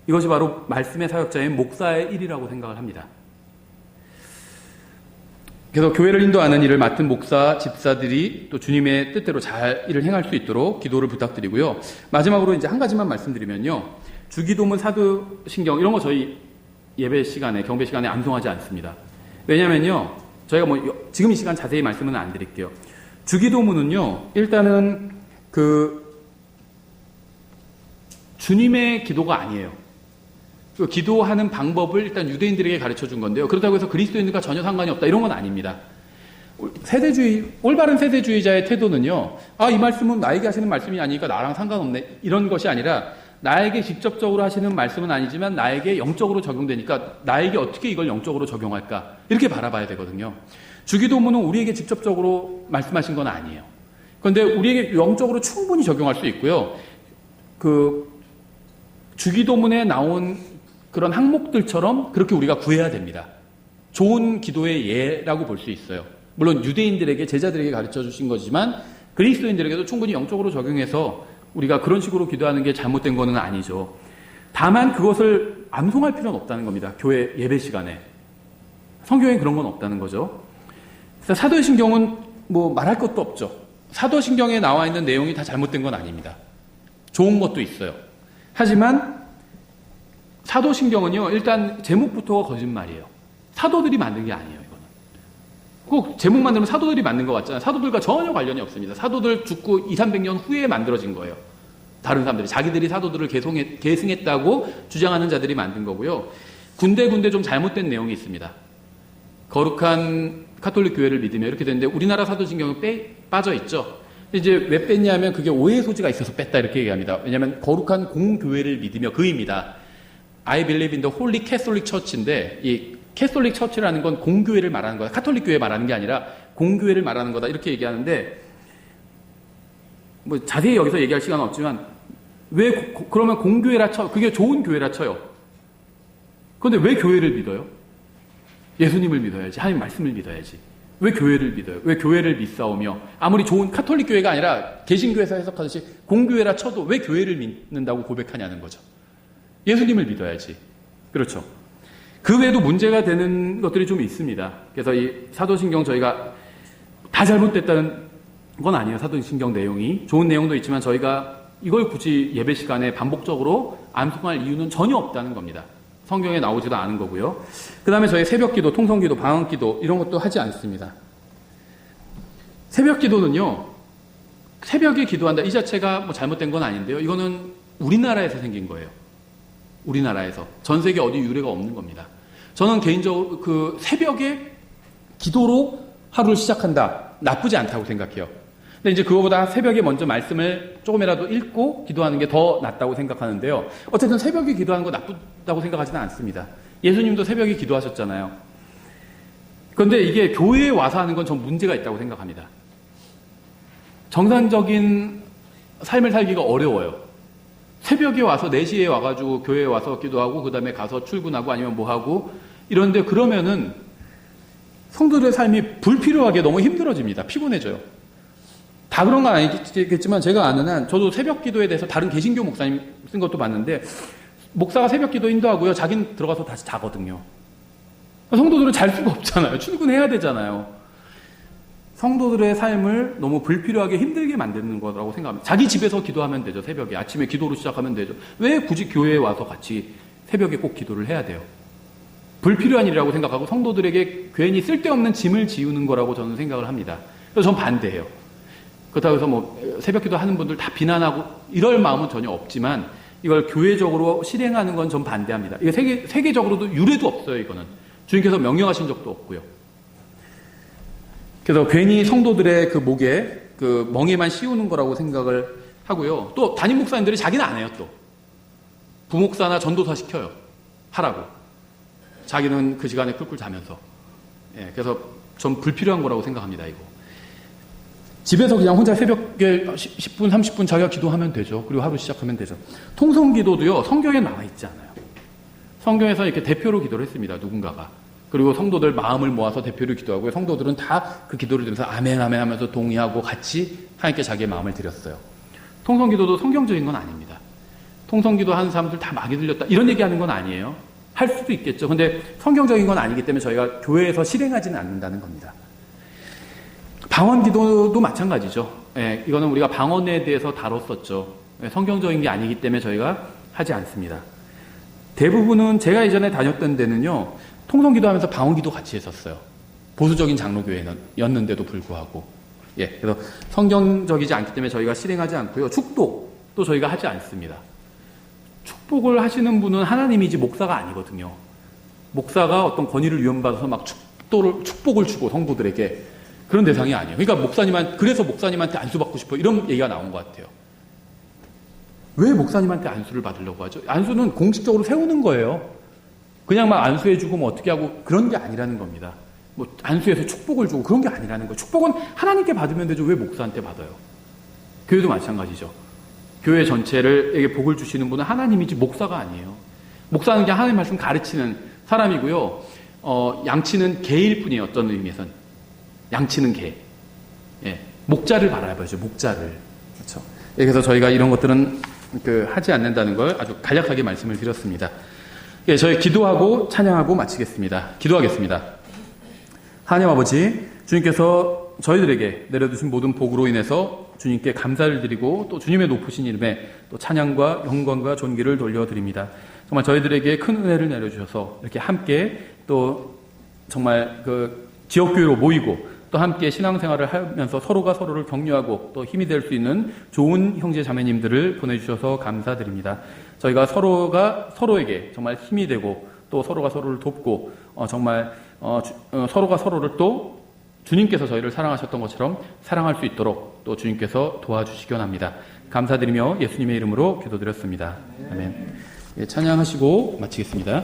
이것이 바로 말씀의 사역자인 목사의 일이라고 생각을 합니다. 그래서 교회를 인도하는 일을 맡은 목사, 집사들이 또 주님의 뜻대로 잘 일을 행할 수 있도록 기도를 부탁드리고요. 마지막으로 이제 한 가지만 말씀드리면요. 주기도문, 사도신경 이런 거 저희 예배 시간에, 경배 시간에 암송하지 않습니다. 왜냐면요. 저희가 뭐 지금 이 시간 자세히 말씀은 안 드릴게요. 주기도문은요. 일단은 주님의 기도가 아니에요. 그 기도하는 방법을 일단 유대인들에게 가르쳐 준 건데요. 그렇다고 해서 그리스도인들과 전혀 상관이 없다. 이런 건 아닙니다. 올바른 세대주의자의 태도는요. 이 말씀은 나에게 하시는 말씀이 아니니까 나랑 상관없네. 이런 것이 아니라 나에게 직접적으로 하시는 말씀은 아니지만 나에게 영적으로 적용되니까 나에게 어떻게 이걸 영적으로 적용할까. 이렇게 바라봐야 되거든요. 주기도문은 우리에게 직접적으로 말씀하신 건 아니에요. 그런데 우리에게 영적으로 충분히 적용할 수 있고요. 주기도문에 나온 그런 항목들처럼 그렇게 우리가 구해야 됩니다. 좋은 기도의 예라고 볼 수 있어요. 물론 유대인들에게, 제자들에게 가르쳐 주신 거지만 그리스도인들에게도 충분히 영적으로 적용해서 우리가 그런 식으로 기도하는 게 잘못된 거는 아니죠. 다만 그것을 암송할 필요는 없다는 겁니다. 교회 예배 시간에. 성경에 그런 건 없다는 거죠. 그래서 사도신경은 뭐 말할 것도 없죠. 사도신경에 나와 있는 내용이 다 잘못된 건 아닙니다. 좋은 것도 있어요. 하지만 사도신경은요, 일단 제목부터가 거짓말이에요. 사도들이 만든 게 아니에요, 이거는. 꼭 제목 만들면 사도들이 만든 것 같잖아요. 사도들과 전혀 관련이 없습니다. 사도들 죽고 200~300년 후에 만들어진 거예요. 다른 사람들이. 자기들이 사도들을 계승했다고 주장하는 자들이 만든 거고요. 군데군데 좀 잘못된 내용이 있습니다. 거룩한 가톨릭 교회를 믿으며 이렇게 되는데 우리나라 사도신경은 빠져 있죠. 이제 왜 뺐냐면 그게 오해의 소지가 있어서 뺐다 이렇게 얘기합니다. 왜냐하면 거룩한 공교회를 믿으며 그입니다. I believe in the Holy Catholic Church인데 이 캐톨릭 처치라는 건 공교회를 말하는 거다. 카톨릭 교회 말하는 게 아니라 공교회를 말하는 거다. 이렇게 얘기하는데 뭐 자세히 여기서 얘기할 시간은 없지만 왜 그러면 공교회라 쳐? 그게 좋은 교회라 쳐요. 그런데 왜 교회를 믿어요? 예수님을 믿어야지. 하나님 말씀을 믿어야지. 왜 교회를 믿어요? 왜 교회를 믿사오며 아무리 좋은 카톨릭 교회가 아니라 개신교에서 해석하듯이 공교회라 쳐도 왜 교회를 믿는다고 고백하냐는 거죠. 예수님을 믿어야지. 그렇죠. 그 외에도 문제가 되는 것들이 좀 있습니다. 그래서 이 사도신경 저희가 다 잘못됐다는 건 아니에요. 사도신경 내용이. 좋은 내용도 있지만 저희가 이걸 굳이 예배 시간에 반복적으로 암송할 이유는 전혀 없다는 겁니다. 성경에 나오지도 않은 거고요. 그 다음에 저희 새벽기도, 통성기도, 방언기도 이런 것도 하지 않습니다. 새벽기도는요. 새벽에 기도한다. 이 자체가 뭐 잘못된 건 아닌데요. 이거는 우리나라에서 생긴 거예요. 우리나라에서. 전 세계 어디 유래가 없는 겁니다. 저는 개인적으로 그 새벽에 기도로 하루를 시작한다. 나쁘지 않다고 생각해요. 근데 이제 그거보다 새벽에 먼저 말씀을 조금이라도 읽고 기도하는 게 더 낫다고 생각하는데요. 어쨌든 새벽에 기도하는 거 나쁘다고 생각하지는 않습니다. 예수님도 새벽에 기도하셨잖아요. 그런데 이게 교회에 와서 하는 건 전 문제가 있다고 생각합니다. 정상적인 삶을 살기가 어려워요. 새벽에 와서 4시에 와가지고 교회에 와서 기도하고 그 다음에 가서 출근하고 아니면 뭐하고 이런데 그러면은 성도들의 삶이 불필요하게 너무 힘들어집니다. 피곤해져요. 다 그런 건 아니겠지만 제가 아는 한 저도 새벽 기도에 대해서 다른 개신교 목사님 쓴 것도 봤는데 목사가 새벽 기도 인도하고요. 자기는 들어가서 다시 자거든요. 성도들은 잘 수가 없잖아요. 출근해야 되잖아요. 성도들의 삶을 너무 불필요하게 힘들게 만드는 거라고 생각합니다. 자기 집에서 기도하면 되죠. 새벽에. 아침에 기도로 시작하면 되죠. 왜 굳이 교회에 와서 같이 새벽에 꼭 기도를 해야 돼요? 불필요한 일이라고 생각하고 성도들에게 괜히 쓸데없는 짐을 지우는 거라고 저는 생각을 합니다. 그래서 전 반대해요. 그렇다고 해서 뭐 새벽 기도 하는 분들 다 비난하고 이럴 마음은 전혀 없지만 이걸 교회적으로 실행하는 건 전 반대합니다. 이게 세계적으로도 유례도 없어요. 이거는. 주님께서 명령하신 적도 없고요. 그래서 괜히 성도들의 그 목에 그 멍에만 씌우는 거라고 생각을 하고요. 또 담임 목사님들이 자기는 안 해요. 또 부목사나 전도사 시켜요. 하라고. 자기는 그 시간에 꿀꿀 자면서. 그래서 전 불필요한 거라고 생각합니다. 이거. 집에서 그냥 혼자 새벽에 10분, 30분 자기가 기도하면 되죠. 그리고 하루 시작하면 되죠. 통성기도도요. 성경에 나와 있지 않아요. 성경에서 이렇게 대표로 기도를 했습니다. 누군가가. 그리고 성도들 마음을 모아서 대표로 기도하고요. 성도들은 다 그 기도를 들으면서 아멘 아멘 하면서 동의하고 같이 하나님께 자기의 마음을 드렸어요. 통성기도도 성경적인 건 아닙니다. 통성기도 하는 사람들 다 마귀 들렸다 이런 얘기하는 건 아니에요. 할 수도 있겠죠. 근데 성경적인 건 아니기 때문에 저희가 교회에서 실행하지는 않는다는 겁니다. 방언 기도도 마찬가지죠. 예, 이거는 우리가 방언에 대해서 다뤘었죠. 예, 성경적인 게 아니기 때문에 저희가 하지 않습니다. 대부분은 제가 예전에 다녔던 데는요, 통성 기도하면서 방언 기도 같이 했었어요. 보수적인 장로교회였는데도 불구하고. 예, 그래서 성경적이지 않기 때문에 저희가 실행하지 않고요. 축복도 저희가 하지 않습니다. 축복을 하시는 분은 하나님이지 목사가 아니거든요. 목사가 어떤 권위를 위험받아서 막 축복을 주고 성도들에게 그런 대상이 아니에요. 그러니까 그래서 목사님한테 안수 받고 싶어 이런 얘기가 나온 것 같아요. 왜 목사님한테 안수를 받으려고 하죠? 안수는 공식적으로 세우는 거예요. 그냥 막 안수해주고 뭐 어떻게 하고 그런 게 아니라는 겁니다. 뭐 안수해서 축복을 주고 그런 게 아니라는 거예요. 축복은 하나님께 받으면 되죠. 왜 목사한테 받아요? 교회도 마찬가지죠. 교회 전체에게 복을 주시는 분은 하나님이지 목사가 아니에요. 목사는 그냥 하나님 말씀 가르치는 사람이고요. 양치는 개일 뿐이에요. 어떤 의미에선. 양치는 개. 예. 목자를 바라봐야죠. 목자를. 그렇죠. 예, 그래서 저희가 이런 것들은 하지 않는다는 걸 아주 간략하게 말씀을 드렸습니다. 예, 저희 기도하고 찬양하고 마치겠습니다. 기도하겠습니다. 하나님 아버지, 주님께서 저희들에게 내려주신 모든 복으로 인해서 주님께 감사를 드리고 또 주님의 높으신 이름에 또 찬양과 영광과 존귀를 돌려드립니다. 정말 저희들에게 큰 은혜를 내려주셔서 이렇게 함께 또 정말 지역교회로 모이고 또 함께 신앙생활을 하면서 서로가 서로를 격려하고 또 힘이 될 수 있는 좋은 형제 자매님들을 보내주셔서 감사드립니다. 저희가 서로가 서로에게 정말 힘이 되고 또 서로가 서로를 돕고 정말 서로가 서로를 또 주님께서 저희를 사랑하셨던 것처럼 사랑할 수 있도록 또 주님께서 도와주시기 원합니다. 감사드리며 예수님의 이름으로 기도드렸습니다. 아멘. 예, 찬양하시고 마치겠습니다.